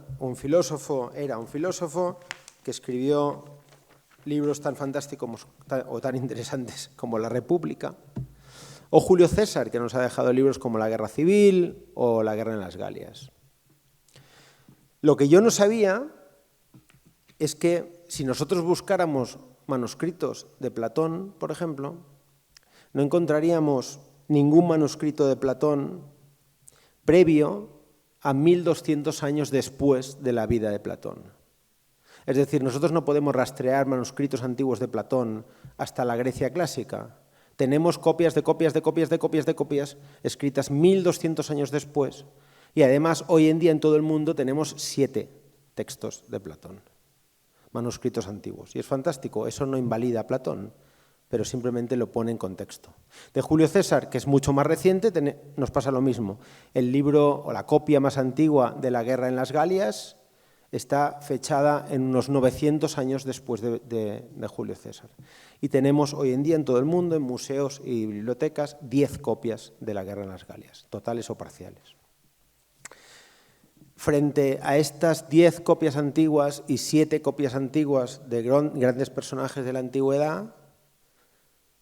era un filósofo que escribió libros tan fantásticos o tan interesantes como La República, o Julio César, que nos ha dejado libros como La Guerra Civil o La Guerra en las Galias. Lo que yo no sabía es que si nosotros buscáramos manuscritos de Platón, por ejemplo, no encontraríamos ningún manuscrito de Platón previo a 1200 años después de la vida de Platón. Es decir, nosotros no podemos rastrear manuscritos antiguos de Platón hasta la Grecia clásica. Tenemos copias de copias de copias de copias de copias escritas 1200 años después. Y además, hoy en día en todo el mundo tenemos 7 textos de Platón, manuscritos antiguos. Y es fantástico, eso no invalida a Platón, pero simplemente lo pone en contexto. De Julio César, que es mucho más reciente, nos pasa lo mismo. El libro o la copia más antigua de La Guerra en las Galias está fechada en unos 900 años después de Julio César. Y tenemos hoy en día en todo el mundo, en museos y bibliotecas, 10 copias de La Guerra en las Galias, totales o parciales. Frente a estas 10 copias antiguas y 7 copias antiguas de grandes personajes de la antigüedad,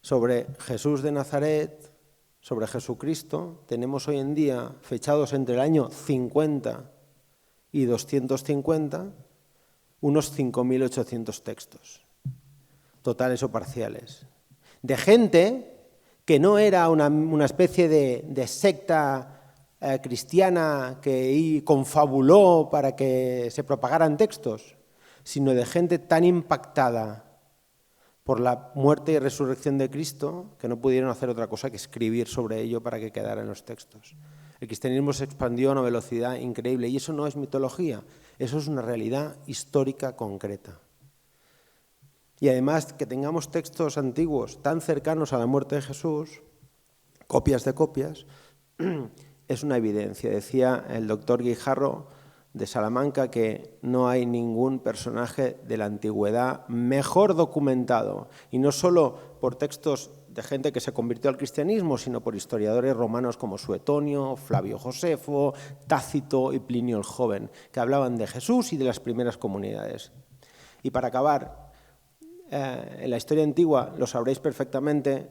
sobre Jesús de Nazaret, sobre Jesucristo, tenemos hoy en día, fechados entre el año 50 y 250, unos 5.800 textos, totales o parciales, de gente que no era una especie de secta cristiana que confabuló para que se propagaran textos, sino de gente tan impactada por la muerte y resurrección de Cristo que no pudieron hacer otra cosa que escribir sobre ello para que quedara en los textos. El cristianismo se expandió a una velocidad increíble y eso no es mitología, eso es una realidad histórica concreta. Y además que tengamos textos antiguos tan cercanos a la muerte de Jesús, copias de copias, es una evidencia. Decía el doctor Guijarro de Salamanca que no hay ningún personaje de la antigüedad mejor documentado, y no solo por textos de gente que se convirtió al cristianismo, sino por historiadores romanos como Suetonio, Flavio Josefo, Tácito y Plinio el Joven, que hablaban de Jesús y de las primeras comunidades. Y para acabar, en la historia antigua, lo sabréis perfectamente,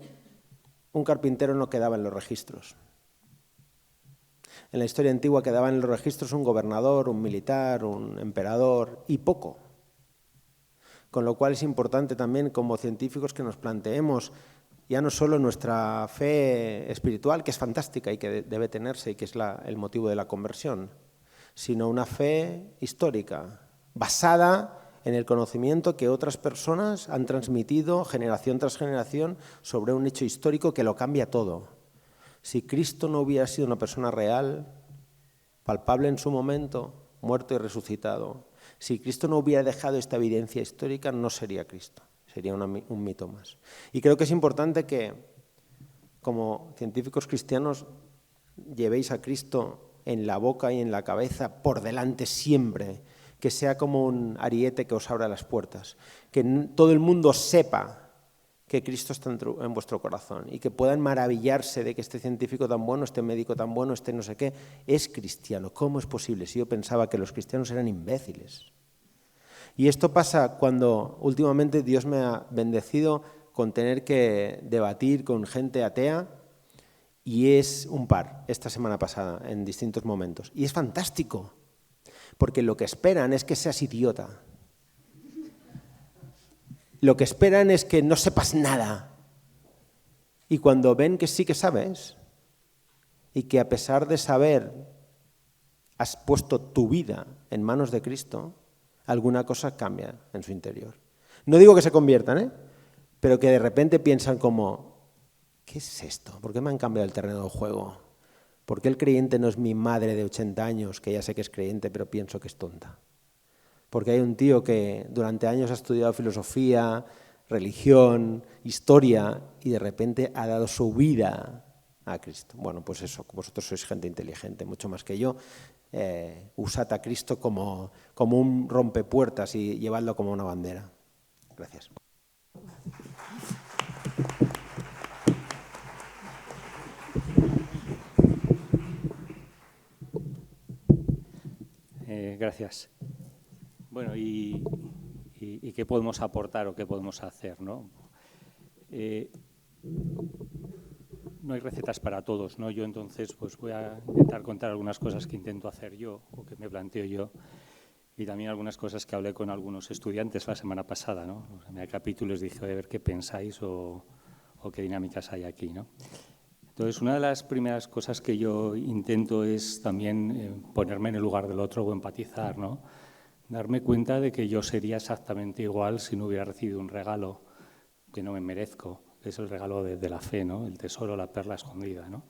un carpintero no quedaba en los registros. En la historia antigua quedaban en los registros un gobernador, un militar, un emperador y poco. Con lo cual es importante también como científicos que nos planteemos ya no solo nuestra fe espiritual, que es fantástica y que debe tenerse y que es el motivo de la conversión, sino una fe histórica, basada en el conocimiento que otras personas han transmitido generación tras generación sobre un hecho histórico que lo cambia todo. Si Cristo no hubiera sido una persona real, palpable en su momento, muerto y resucitado, si Cristo no hubiera dejado esta evidencia histórica, no sería Cristo, sería un mito más. Y creo que es importante que, como científicos cristianos, llevéis a Cristo en la boca y en la cabeza, por delante siempre, que sea como un ariete que os abra las puertas, que todo el mundo sepa que Cristo está en vuestro corazón y que puedan maravillarse de que este científico tan bueno, este médico tan bueno, este no sé qué, es cristiano. ¿Cómo es posible si yo pensaba que los cristianos eran imbéciles? Y esto pasa cuando últimamente Dios me ha bendecido con tener que debatir con gente atea, y es un par esta semana pasada en distintos momentos. Y es fantástico, porque lo que esperan es que seas idiota. Lo que esperan es que no sepas nada. Y cuando ven que sí que sabes, y que a pesar de saber has puesto tu vida en manos de Cristo, alguna cosa cambia en su interior. No digo que se conviertan, pero que de repente piensan como, ¿qué es esto? ¿Por qué me han cambiado el terreno del juego? ¿Por qué el creyente no es mi madre de 80 años, que ya sé que es creyente, pero pienso que es tonta? Porque hay un tío que durante años ha estudiado filosofía, religión, historia, y de repente ha dado su vida a Cristo. Bueno, pues eso, vosotros sois gente inteligente, mucho más que yo. Usad a Cristo como un rompepuertas y llevadlo como una bandera. Gracias. Gracias. Bueno, ¿y qué podemos aportar o qué podemos hacer, ¿no? No hay recetas para todos, ¿no? Yo entonces pues voy a intentar contar algunas cosas que intento hacer yo o que me planteo yo, y también algunas cosas que hablé con algunos estudiantes la semana pasada, ¿no? En el capítulo les dije, a ver qué pensáis o qué dinámicas hay aquí, ¿no? Entonces, una de las primeras cosas que yo intento es también ponerme en el lugar del otro o empatizar, ¿no? Darme cuenta de que yo sería exactamente igual si no hubiera recibido un regalo que no me merezco, que es el regalo de la fe, ¿no? El tesoro, la perla escondida, ¿no?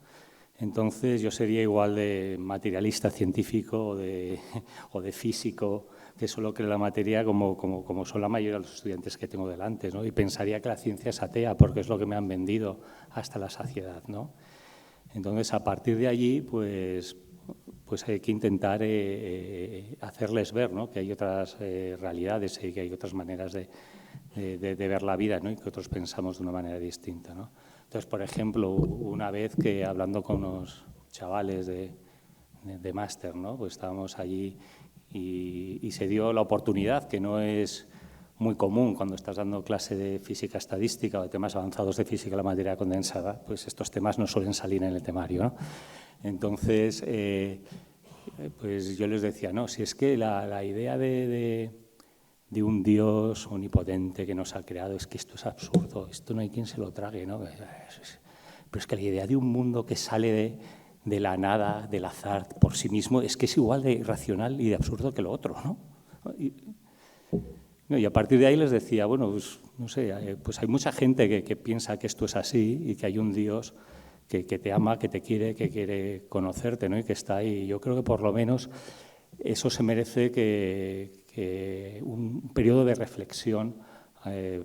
Entonces, yo sería igual de materialista científico o de físico, que solo cree la materia como son la mayoría de los estudiantes que tengo delante, ¿no? Y pensaría que la ciencia es atea porque es lo que me han vendido hasta la saciedad, ¿no? Entonces, a partir de allí, pues hay que intentar hacerles ver, ¿no? Que hay otras realidades y que hay otras maneras de ver la vida, ¿no? Y que otros pensamos de una manera distinta, ¿no? Entonces, por ejemplo, una vez que hablando con unos chavales de máster, ¿no? Pues estábamos allí y se dio la oportunidad, que no es muy común cuando estás dando clase de física estadística o de temas avanzados de física de la materia condensada, pues estos temas no suelen salir en el temario, ¿no? Entonces, pues yo les decía, no, si es que la idea de un Dios omnipotente que nos ha creado, es que esto es absurdo, esto no hay quien se lo trague, ¿no? Pero es que la idea de un mundo que sale de la nada, del azar, por sí mismo, es que es igual de irracional y de absurdo que lo otro, ¿no? Y a partir de ahí les decía, bueno, pues no sé, pues hay mucha gente que piensa que esto es así y que hay un Dios que te ama, que te quiere, que quiere conocerte, ¿no? Y que está ahí. Yo creo que por lo menos eso se merece que un periodo de reflexión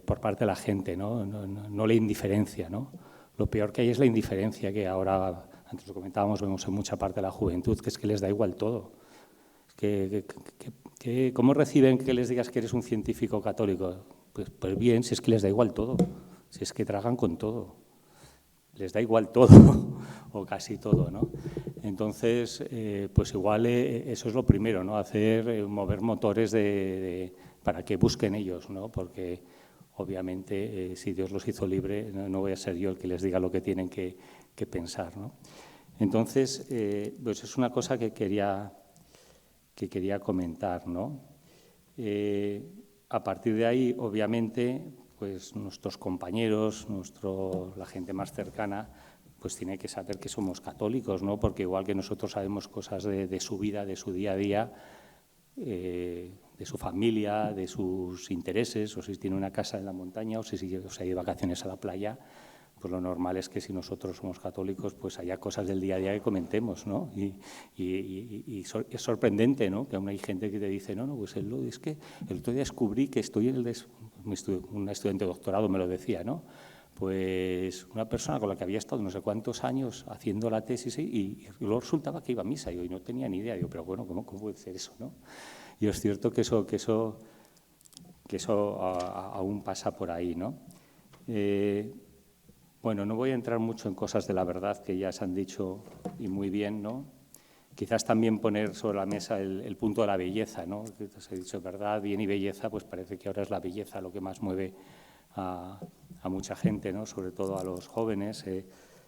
por parte de la gente, ¿no? No la indiferencia, ¿no? Lo peor que hay es la indiferencia, que ahora, antes lo comentábamos, vemos en mucha parte de la juventud, que es que les da igual todo. ¿Cómo reciben que les digas que eres un científico católico? Pues bien, si es que les da igual todo, si es que tragan con todo, les da igual todo, o casi todo, ¿no? Entonces, pues igual eso es lo primero, ¿no? Mover motores para que busquen ellos, ¿no? Porque obviamente, si Dios los hizo libre, no voy a ser yo el que les diga lo que tienen que pensar, ¿no? Entonces, pues es una cosa que quería comentar, ¿no? A partir de ahí, obviamente, pues nuestros compañeros, la gente más cercana, pues tiene que saber que somos católicos, ¿no? Porque igual que nosotros sabemos cosas de su vida, de su día a día, de su familia, de sus intereses, o si tiene una casa en la montaña, o si se ha ido de vacaciones a la playa, pues lo normal es que si nosotros somos católicos, pues haya cosas del día a día que comentemos, ¿no? Y es sorprendente, ¿no? Que aún hay gente que te dice, no, pues es que el otro día descubrí que estoy en un estudiante de doctorado me lo decía, ¿no? Pues una persona con la que había estado no sé cuántos años haciendo la tesis y luego resultaba que iba a misa y no tenía ni idea. Digo, pero bueno, ¿cómo puede ser eso, no? Y es cierto que eso aún pasa por ahí, ¿no? Bueno, no voy a entrar mucho en cosas de la verdad que ya se han dicho y muy bien, ¿no? Quizás también poner sobre la mesa el punto de la belleza, ¿no? Se ha dicho verdad, bien y belleza, pues parece que ahora es la belleza lo que más mueve a mucha gente, ¿no? Sobre todo a los jóvenes.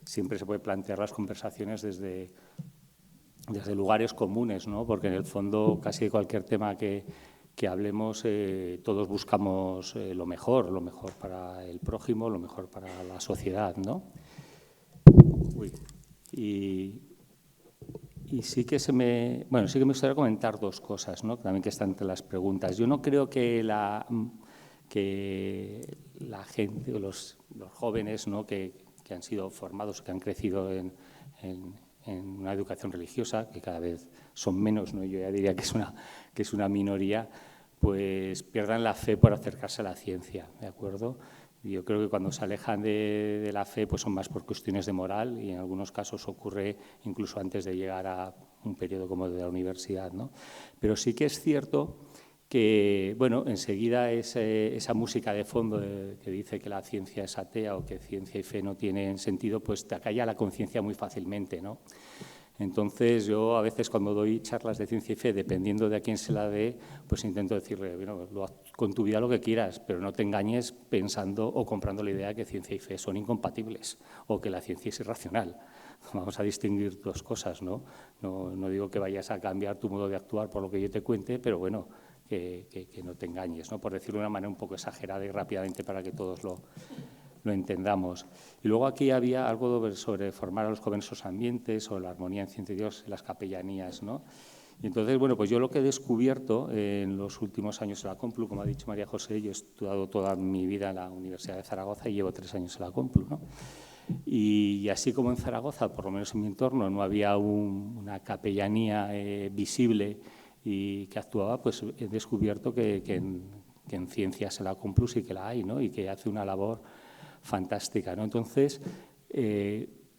Siempre se puede plantear las conversaciones desde lugares comunes, ¿no? Porque en el fondo casi cualquier tema que hablemos, todos buscamos lo mejor para el prójimo, lo mejor para la sociedad, ¿no? Y sí que sí que me gustaría comentar dos cosas, ¿no? También que están entre las preguntas. Yo no creo que la gente, o los jóvenes, ¿no? que han sido formados, que han crecido en una educación religiosa, que cada vez son menos, ¿no? Yo ya diría que es una minoría, pues pierdan la fe por acercarse a la ciencia, ¿de acuerdo? Yo creo que cuando se alejan de la fe, pues son más por cuestiones de moral y en algunos casos ocurre incluso antes de llegar a un periodo como de la universidad, ¿no? Pero sí que es cierto que, bueno, enseguida esa música de fondo que dice que la ciencia es atea o que ciencia y fe no tienen sentido, pues te acalla la conciencia muy fácilmente, ¿no? Entonces, yo a veces cuando doy charlas de ciencia y fe, dependiendo de a quién se la dé, pues intento decirle, bueno, haz con tu vida lo que quieras, pero no te engañes pensando o comprando la idea de que ciencia y fe son incompatibles o que la ciencia es irracional. Vamos a distinguir dos cosas, ¿no? No digo que vayas a cambiar tu modo de actuar por lo que yo te cuente, pero bueno, que no te engañes, ¿no? Por decirlo de una manera un poco exagerada y rápidamente para que todos lo entendamos. Y luego aquí había algo sobre formar a los jóvenes esos ambientes o la armonía en ciencia y Dios en las capellanías, ¿no? Y entonces, bueno, pues yo lo que he descubierto en los últimos años en la Complu, como ha dicho María José, yo he estudiado toda mi vida en la Universidad de Zaragoza y llevo 3 años en la Complu, ¿no? Y así como en Zaragoza, por lo menos en mi entorno, no había una capellanía visible y que actuaba, pues he descubierto que en ciencias en la Complu sí que la hay, ¿no? Y que hace una labor fantástica, ¿no? Entonces,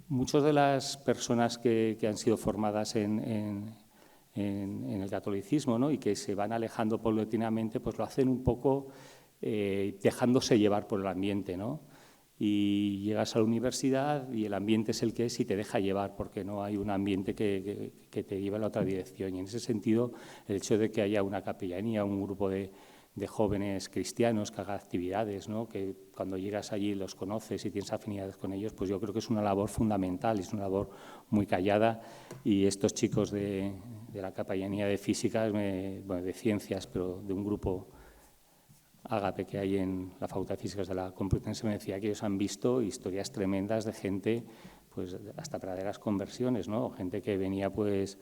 muchas de las personas que han sido formadas en el catolicismo, ¿no? Y que se van alejando paulatinamente, pues lo hacen un poco dejándose llevar por el ambiente, ¿no? Y llegas a la universidad y el ambiente es el que es y te deja llevar porque no hay un ambiente que te lleve en la otra dirección. Y en ese sentido, el hecho de que haya una capellanía, un grupo de jóvenes cristianos que hagan actividades, ¿no? Que cuando llegas allí los conoces y tienes afinidades con ellos, pues yo creo que es una labor fundamental, es una labor muy callada y estos chicos de la capellanía de físicas, bueno, de ciencias, pero de un grupo Ágape que hay en la Facultad de Físicas de la Complutense me decía que ellos han visto historias tremendas de gente, pues hasta verdaderas conversiones, ¿no? Gente que venía pues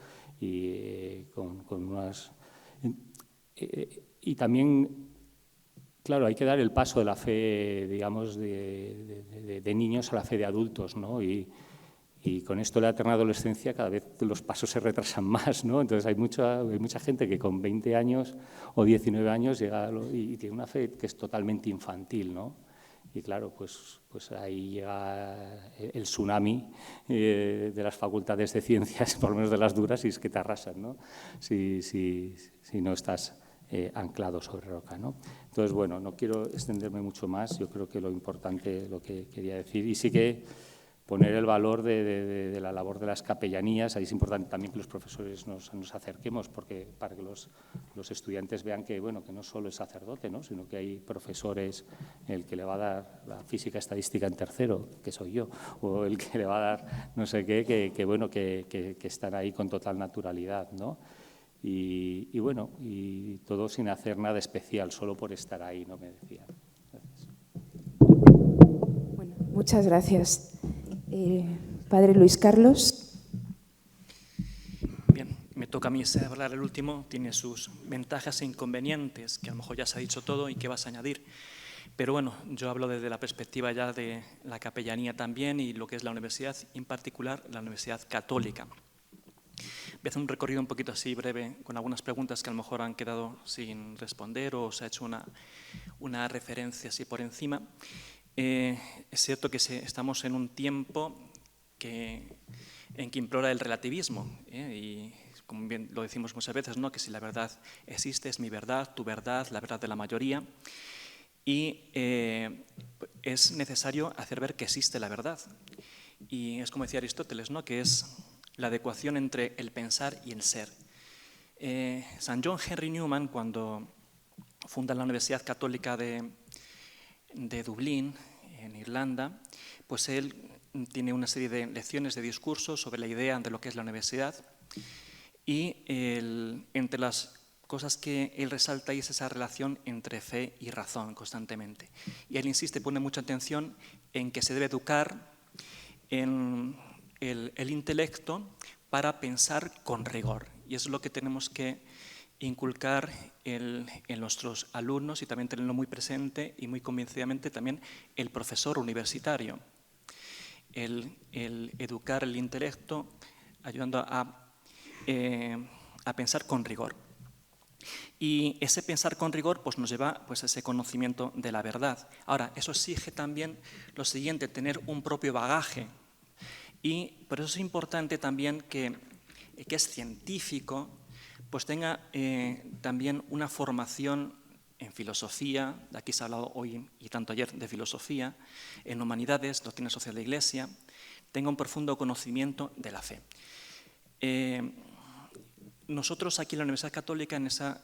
con unas... y también, claro, hay que dar el paso de la fe, digamos, de niños a la fe de adultos, ¿no? Y con esto de la eterna adolescencia cada vez los pasos se retrasan más, ¿no? Entonces hay mucha gente que con 20 años o 19 años llega y tiene una fe que es totalmente infantil, ¿no? Y claro, pues ahí llega el tsunami de las facultades de ciencias, por lo menos de las duras, y es que te arrasan, ¿no? Si no estás anclado sobre roca, ¿no? Entonces, bueno, no quiero extenderme mucho más, yo creo que lo importante, lo que quería decir, y sí que poner el valor de la labor de las capellanías. Ahí es importante también que los profesores nos acerquemos, porque para que los estudiantes vean que, bueno, que no solo es sacerdote, ¿no? Sino que hay profesores, el que le va a dar la física estadística en tercero, que soy yo, o el que le va a dar no sé qué, que están ahí con total naturalidad, ¿no? Y bueno, y todo sin hacer nada especial, solo por estar ahí, ¿no? Me decían. Gracias. Bueno, muchas gracias. Padre Luis Carlos. Bien, me toca a mí hablar el último. Tiene sus ventajas e inconvenientes, que a lo mejor ya se ha dicho todo y que vas a añadir. Pero bueno, yo hablo desde la perspectiva ya de la capellanía también y lo que es la universidad, en particular la Universidad Católica. Voy a hacer un recorrido un poquito así breve con algunas preguntas que a lo mejor han quedado sin responder o se ha hecho una referencia así por encima. Es cierto que estamos en un tiempo en que implora el relativismo, y como bien lo decimos muchas veces, ¿no? Que si la verdad existe, es mi verdad, tu verdad, la verdad de la mayoría, y es necesario hacer ver que existe la verdad. Y es como decía Aristóteles, ¿no? Que es la adecuación entre el pensar y el ser. San John Henry Newman, cuando funda la Universidad Católica de Dublín, en Irlanda, pues él tiene una serie de lecciones, de discursos sobre la idea de lo que es la universidad, y entre las cosas que él resalta es esa relación entre fe y razón constantemente. Y él insiste, pone mucha atención en que se debe educar en el intelecto para pensar con rigor, y eso es lo que tenemos que inculcar en nuestros alumnos y también tenerlo muy presente y muy convencidamente también el profesor universitario. El educar el intelecto ayudando a pensar con rigor. Y ese pensar con rigor pues, nos lleva pues, a ese conocimiento de la verdad. Ahora, eso exige también lo siguiente, tener un propio bagaje. Y por eso es importante también que es científico, pues tenga también una formación en filosofía, de aquí se ha hablado hoy y tanto ayer de filosofía, en humanidades, doctrina social de la Iglesia, tenga un profundo conocimiento de la fe. Nosotros aquí en la Universidad Católica, en esa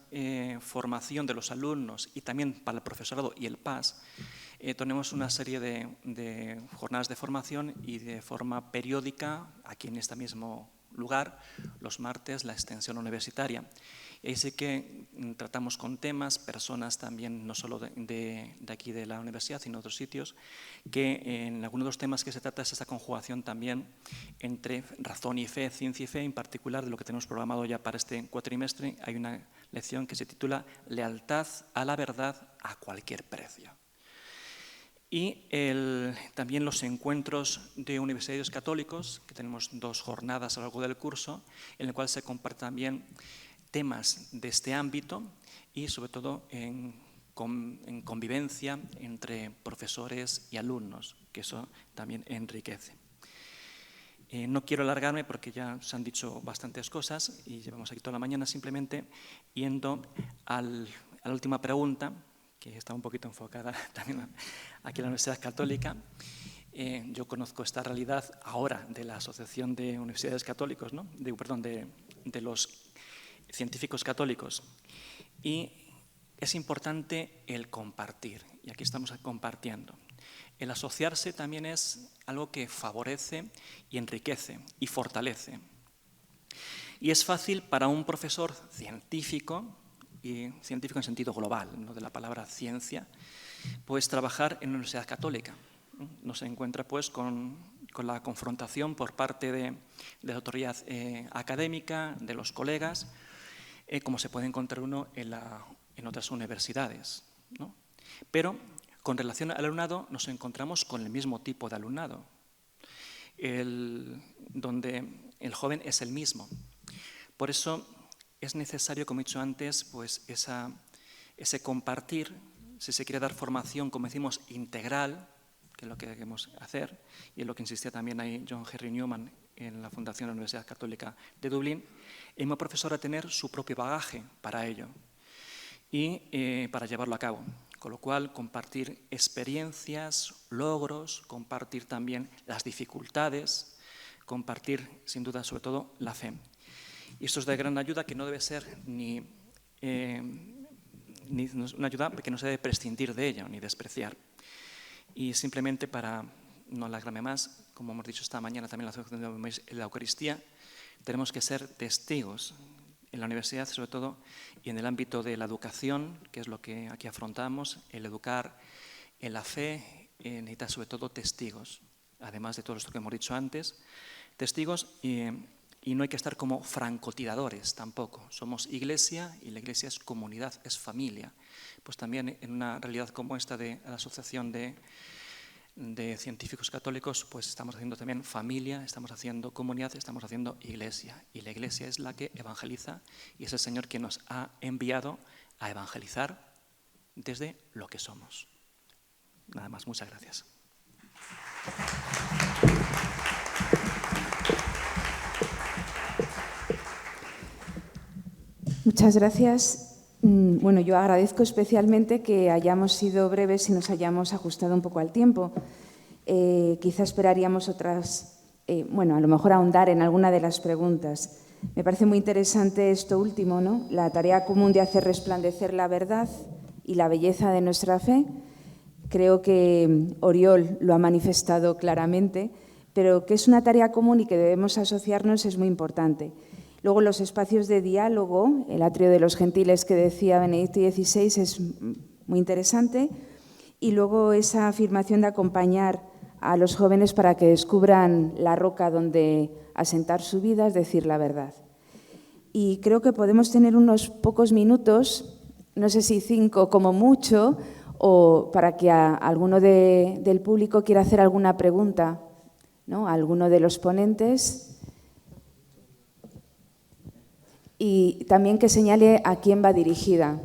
formación de los alumnos y también para el profesorado y el PAS, tenemos una serie de jornadas de formación y de forma periódica, aquí en este mismo lugar, los martes, la extensión universitaria. Y ahí sí que tratamos con temas, personas también, no solo de aquí de la universidad, sino de otros sitios, que en algunos de los temas que se trata es esa conjugación también entre razón y fe, ciencia y fe, en particular de lo que tenemos programado ya para este cuatrimestre. Hay una lección que se titula Lealtad a la verdad a cualquier precio. Y también los encuentros de universitarios católicos, que tenemos 2 jornadas a lo largo del curso, en el cual se comparten también temas de este ámbito y sobre todo en convivencia entre profesores y alumnos, que eso también enriquece. No quiero alargarme porque ya se han dicho bastantes cosas y llevamos aquí toda la mañana, simplemente yendo a la última pregunta, que está un poquito enfocada también aquí en la Universidad Católica. Yo conozco esta realidad ahora de la Asociación de Universidades Católicos, ¿no? de los científicos católicos. Y es importante el compartir, y aquí estamos compartiendo. El asociarse también es algo que favorece y enriquece y fortalece. Y es fácil para un profesor científico y científico en sentido global, ¿no?, de la palabra ciencia, pues trabajar en una universidad católica. Nos encuentra pues con la confrontación por parte de la autoridad académica, de los colegas, como se puede encontrar uno en otras universidades, ¿no? Pero con relación al alumnado nos encontramos con el mismo tipo de alumnado, donde el joven es el mismo. Por eso es necesario, como he dicho antes, pues ese compartir, si se quiere dar formación, como decimos, integral, que es lo que debemos hacer, y en lo que insistía también ahí John Henry Newman en la Fundación de la Universidad Católica de Dublín, el mismo profesor a tener su propio bagaje para ello y para llevarlo a cabo. Con lo cual, compartir experiencias, logros, compartir también las dificultades, compartir, sin duda, sobre todo, la fe. Y esto es de gran ayuda, que no debe ser ni una ayuda que no se debe prescindir de ella ni despreciar. Y simplemente para no alargarme más, como hemos dicho esta mañana también en la celebración de la Eucaristía, tenemos que ser testigos en la universidad, sobre todo, y en el ámbito de la educación, que es lo que aquí afrontamos, el educar en la fe, necesita sobre todo testigos, además de todo esto que hemos dicho antes, testigos, y no hay que estar como francotiradores tampoco. Somos iglesia y la iglesia es comunidad, es familia. Pues también en una realidad como esta de la Asociación de Científicos Católicos, pues estamos haciendo también familia, estamos haciendo comunidad, estamos haciendo iglesia. Y la iglesia es la que evangeliza y es el Señor quien nos ha enviado a evangelizar desde lo que somos. Nada más, muchas gracias. Muchas gracias. Bueno, yo agradezco especialmente que hayamos sido breves y nos hayamos ajustado un poco al tiempo. Quizá esperaríamos otras, a lo mejor ahondar en alguna de las preguntas. Me parece muy interesante esto último, ¿no? La tarea común de hacer resplandecer la verdad y la belleza de nuestra fe. Creo que Oriol lo ha manifestado claramente, pero que es una tarea común y que debemos asociarnos es muy importante. Luego, los espacios de diálogo, el atrio de los gentiles que decía Benedicto XVI es muy interesante. Y luego esa afirmación de acompañar a los jóvenes para que descubran la roca donde asentar su vida, es decir, la verdad. Y creo que podemos tener unos pocos minutos, no sé si 5 como mucho, o para que alguno del público quiera hacer alguna pregunta, ¿no?, a alguno de los ponentes. Y también que señale a quién va dirigida.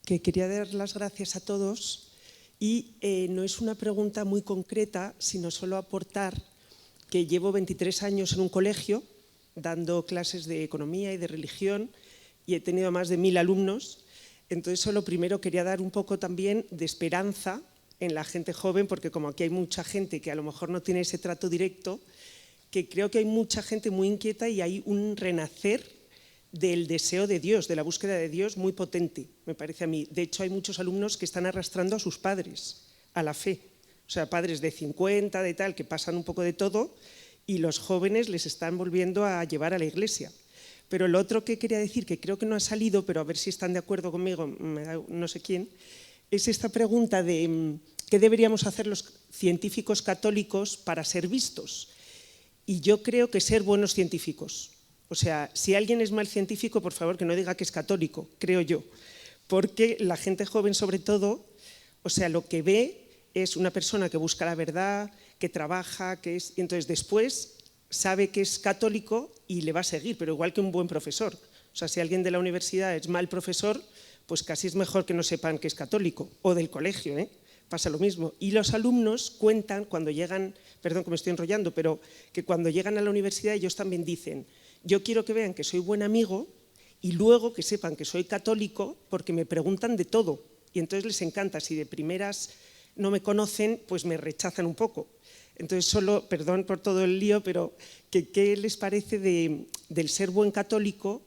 Que quería dar las gracias a todos y no es una pregunta muy concreta, sino solo aportar que llevo 23 años en un colegio dando clases de economía y de religión y he tenido más de 1000 alumnos. Entonces, solo primero quería dar un poco también de esperanza en la gente joven, porque como aquí hay mucha gente que a lo mejor no tiene ese trato directo, que creo que hay mucha gente muy inquieta y hay un renacer del deseo de Dios, de la búsqueda de Dios muy potente, me parece a mí. De hecho, hay muchos alumnos que están arrastrando a sus padres a la fe. O sea, padres de 50, de tal, que pasan un poco de todo y los jóvenes les están volviendo a llevar a la iglesia. Pero lo otro que quería decir, que creo que no ha salido, pero a ver si están de acuerdo conmigo, no sé quién, es esta pregunta de qué deberíamos hacer los científicos católicos para ser vistos. Y yo creo que ser buenos científicos. O sea, si alguien es mal científico, por favor, que no diga que es católico, creo yo. Porque la gente joven, sobre todo, o sea, lo que ve es una persona que busca la verdad, que trabaja, y entonces después sabe que es católico y le va a seguir, pero igual que un buen profesor. O sea, si alguien de la universidad es mal profesor, pues casi es mejor que no sepan que es católico, o del colegio, pasa lo mismo. Y los alumnos cuentan cuando llegan, perdón que me estoy enrollando, pero que cuando llegan a la universidad ellos también dicen, yo quiero que vean que soy buen amigo y luego que sepan que soy católico porque me preguntan de todo. Y entonces les encanta, si de primeras no me conocen, pues me rechazan un poco. Entonces solo, perdón por todo el lío, pero ¿qué les parece del ser buen católico,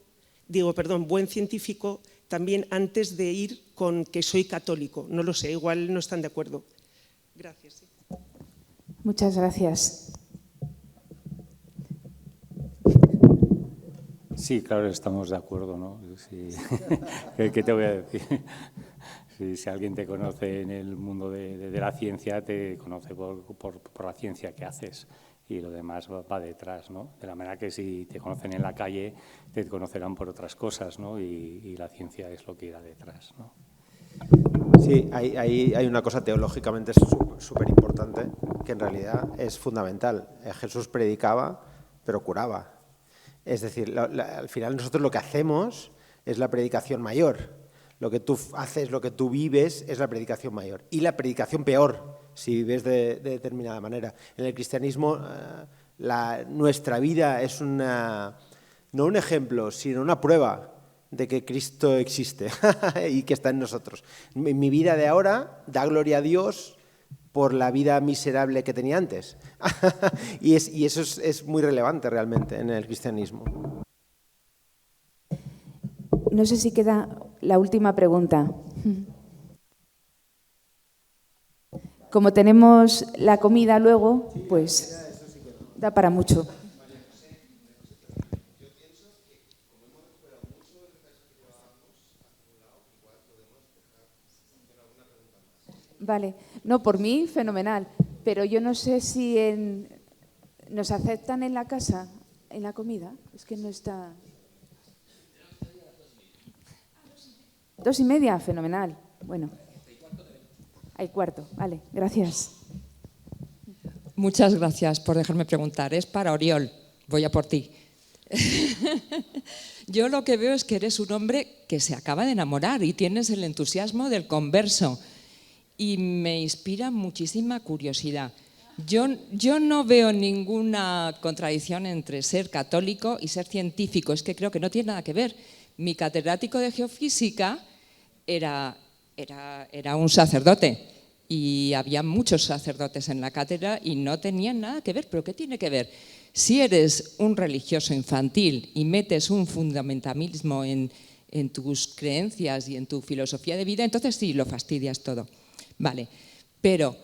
buen científico, también antes de ir con que soy católico? No lo sé, igual no están de acuerdo. Gracias. Muchas gracias. Sí, claro, estamos de acuerdo, ¿no? Sí. ¿Qué te voy a decir? Si alguien te conoce en el mundo de la ciencia, te conoce por la ciencia que haces y lo demás va detrás, ¿no? De la manera que si te conocen en la calle, te conocerán por otras cosas, ¿no? Y la ciencia es lo que irá detrás, ¿no? Sí, hay una cosa teológicamente súper importante que en realidad es fundamental. Jesús predicaba, pero curaba. Es decir, al final nosotros lo que hacemos es la predicación mayor. Lo que tú haces, lo que tú vives es la predicación mayor. Y la predicación peor, si vives de determinada manera. En el cristianismo, nuestra vida es no un ejemplo, sino una prueba de que Cristo existe y que está en nosotros. Mi vida de ahora da gloria a Dios por la vida miserable que tenía antes. y eso es muy relevante realmente en el cristianismo. No sé si queda la última pregunta. Como tenemos la comida luego, pues da para mucho. Vale, no, por mí fenomenal, pero yo no sé si nos aceptan en la casa, en la comida, es que no está... 2:30, fenomenal, bueno, hay cuarto, vale, gracias. Muchas gracias por dejarme preguntar, es para Oriol, voy a por ti. Yo lo que veo es que eres un hombre que se acaba de enamorar y tienes el entusiasmo del converso. Y me inspira muchísima curiosidad. Yo no veo ninguna contradicción entre ser católico y ser científico, es que creo que no tiene nada que ver. Mi catedrático de geofísica era un sacerdote y había muchos sacerdotes en la cátedra y no tenían nada que ver, pero ¿qué tiene que ver? Si eres un religioso infantil y metes un fundamentalismo en tus creencias y en tu filosofía de vida, entonces sí, lo fastidias todo. Vale, pero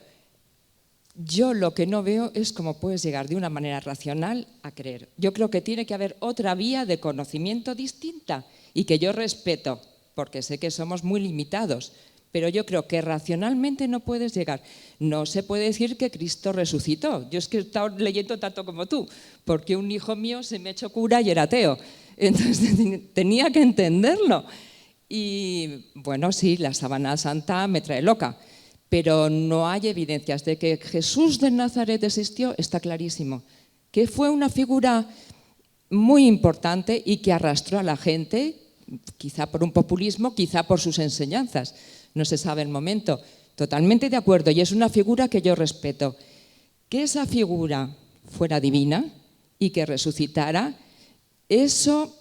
yo lo que no veo es cómo puedes llegar de una manera racional a creer. Yo creo que tiene que haber otra vía de conocimiento distinta y que yo respeto, porque sé que somos muy limitados, pero yo creo que racionalmente no puedes llegar. No se puede decir que Cristo resucitó. Yo es que he estado leyendo tanto como tú, porque un hijo mío se me ha hecho cura y era ateo. Entonces tenía que entenderlo. Y bueno, sí, la sábana santa me trae loca. Pero no hay evidencias de que Jesús de Nazaret existió, está clarísimo. Que fue una figura muy importante y que arrastró a la gente, quizá por un populismo, quizá por sus enseñanzas. No se sabe el momento. Totalmente de acuerdo, y es una figura que yo respeto. Que esa figura fuera divina y que resucitara, eso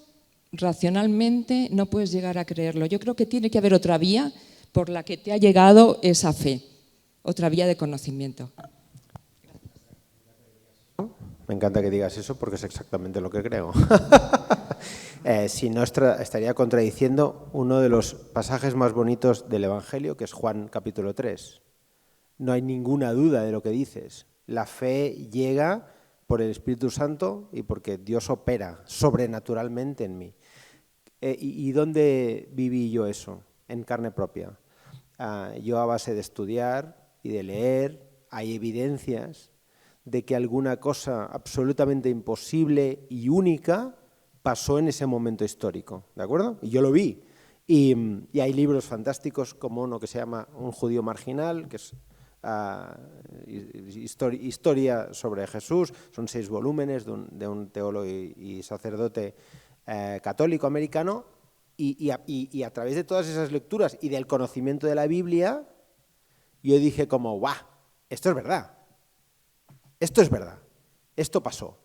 racionalmente no puedes llegar a creerlo. Yo creo que tiene que haber otra vía por la que te ha llegado esa fe, otra vía de conocimiento. Me encanta que digas eso porque es exactamente lo que creo. Si no, estaría contradiciendo uno de los pasajes más bonitos del Evangelio, que es Juan capítulo 3. No hay ninguna duda de lo que dices. La fe llega por el Espíritu Santo y porque Dios opera sobrenaturalmente en mí. ¿Y dónde viví yo eso? En carne propia. Yo a base de estudiar y de leer, hay evidencias de que alguna cosa absolutamente imposible y única pasó en ese momento histórico, ¿de acuerdo? Y yo lo vi. Y hay libros fantásticos como uno que se llama Un judío marginal, que es historia sobre Jesús, son 6 volúmenes de un teólogo y sacerdote católico americano, y a través de todas esas lecturas y del conocimiento de la Biblia, yo dije como, ¡guau! Esto es verdad. Esto es verdad. Esto pasó.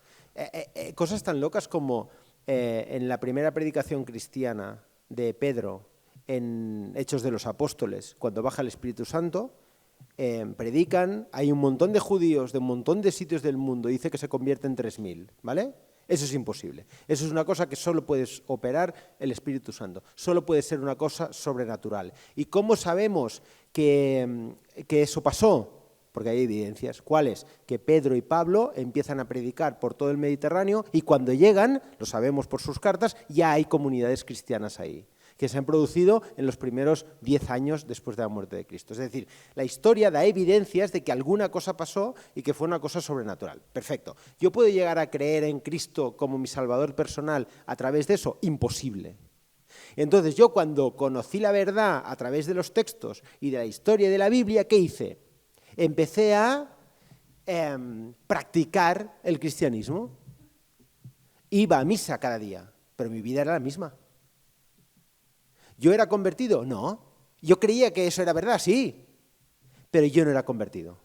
Cosas tan locas como en la primera predicación cristiana de Pedro, en Hechos de los Apóstoles, cuando baja el Espíritu Santo, predican, hay un montón de judíos de un montón de sitios del mundo, dice que se convierten 3.000, ¿vale? Eso es imposible. Eso es una cosa que solo puedes operar el Espíritu Santo. Solo puede ser una cosa sobrenatural. ¿Y cómo sabemos que eso pasó? porque hay evidencias. ¿Cuáles? Que Pedro y Pablo empiezan a predicar por todo el Mediterráneo y cuando llegan, lo sabemos por sus cartas, ya hay comunidades cristianas ahí, que se han producido en los primeros 10 años después de la muerte de Cristo. Es decir, la historia da evidencias de que alguna cosa pasó y que fue una cosa sobrenatural. Perfecto. ¿Yo puedo llegar a creer en Cristo como mi salvador personal a través de eso? Imposible. Entonces yo cuando conocí la verdad a través de los textos y de la historia de la Biblia, ¿qué hice? Empecé a practicar el cristianismo. Iba a misa cada día, pero mi vida era la misma. ¿Yo era convertido? No. ¿Yo creía que eso era verdad? Sí. Pero yo no era convertido.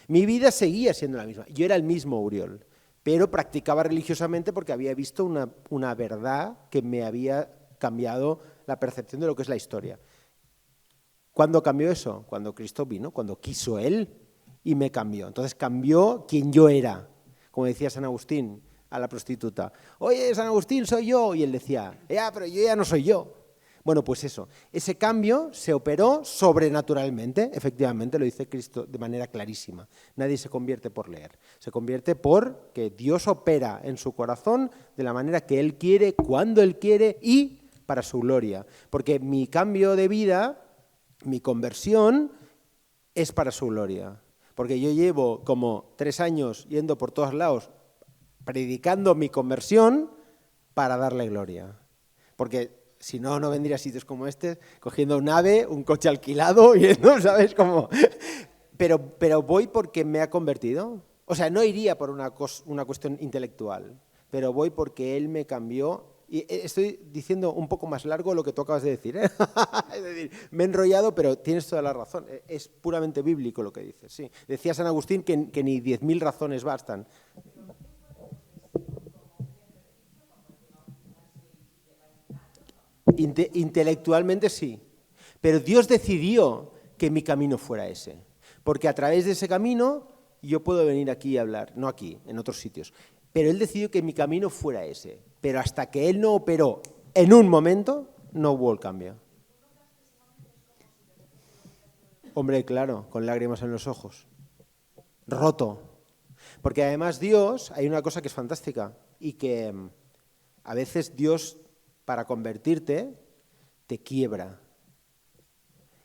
Mi vida seguía siendo la misma. Yo era el mismo Uriol, pero practicaba religiosamente porque había visto una verdad que me había cambiado la percepción de lo que es la historia. ¿Cuándo cambió eso? Cuando Cristo vino, cuando quiso Él y me cambió. Entonces cambió quien yo era. Como decía San Agustín a la prostituta. Oye, San Agustín, soy yo. Y él decía, pero yo ya no soy yo. Bueno, pues eso, ese cambio se operó sobrenaturalmente, efectivamente, lo dice Cristo de manera clarísima. Nadie se convierte por leer, se convierte por que Dios opera en su corazón de la manera que Él quiere, cuando Él quiere y para su gloria. Porque mi cambio de vida, mi conversión, es para su gloria. Porque yo llevo como 3 años yendo por todos lados predicando mi conversión para darle gloria. Porque si no, no vendría a sitios como este, cogiendo un AVE, un coche alquilado, yendo, ¿sabes? Como... Pero voy porque me ha convertido. O sea, no iría por una cuestión intelectual, pero voy porque Él me cambió. Y estoy diciendo un poco más largo lo que tú acabas de decir, ¿eh? Es decir, me he enrollado, pero tienes toda la razón. Es puramente bíblico lo que dices, sí. Decía San Agustín que ni 10.000 razones bastan. Intelectualmente sí, pero Dios decidió que mi camino fuera ese, porque a través de ese camino yo puedo venir aquí y hablar, no aquí, en otros sitios, pero Él decidió que mi camino fuera ese, pero hasta que Él no operó en un momento, no hubo el cambio. Hombre, claro, con lágrimas en los ojos, roto, porque además Dios, hay una cosa que es fantástica y que a veces Dios, para convertirte, te quiebra.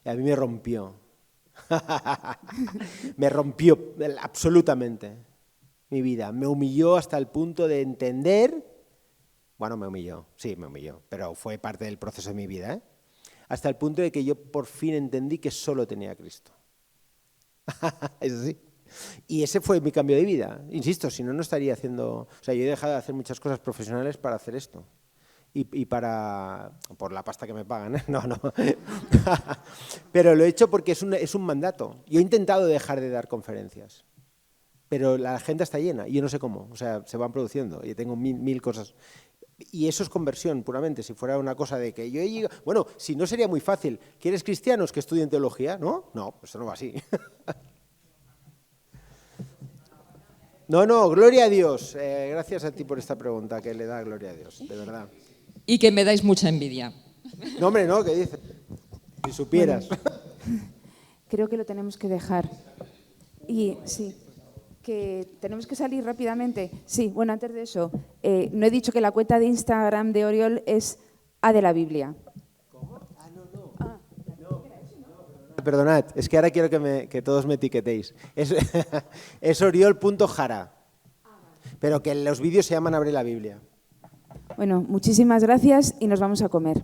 Y a mí me rompió. Me rompió absolutamente mi vida. Me humilló hasta el punto de entender. Bueno, me humilló, sí, me humilló, pero fue parte del proceso de mi vida, ¿eh? Hasta el punto de que yo por fin entendí que solo tenía a Cristo. Eso sí. Y ese fue mi cambio de vida. Insisto, si no, no estaría haciendo... O sea, yo he dejado de hacer muchas cosas profesionales para hacer esto. Y por la pasta que me pagan, ¿eh? No. Pero lo he hecho porque es un mandato. Yo he intentado dejar de dar conferencias, pero la agenda está llena y yo no sé cómo. O sea, se van produciendo y tengo mil cosas. Y eso es conversión puramente. Si fuera una cosa de que yo he llegado... Bueno, si no sería muy fácil. ¿Quieres cristianos que estudien teología? ¿No? No, eso no va así. No, gloria a Dios. Gracias a ti por esta pregunta, que le da gloria a Dios, de verdad. Y que me dais mucha envidia. No, hombre, no, ¿qué dices? Si supieras. Bueno, creo que lo tenemos que dejar. Y sí, que tenemos que salir rápidamente. Sí, bueno, antes de eso, no he dicho que la cuenta de Instagram de Oriol es A de la Biblia. ¿Cómo? No. Perdonad, es que ahora quiero que todos me etiquetéis. Es oriol.jara, pero que los vídeos se llaman Abre la Biblia. Bueno, muchísimas gracias y nos vamos a comer.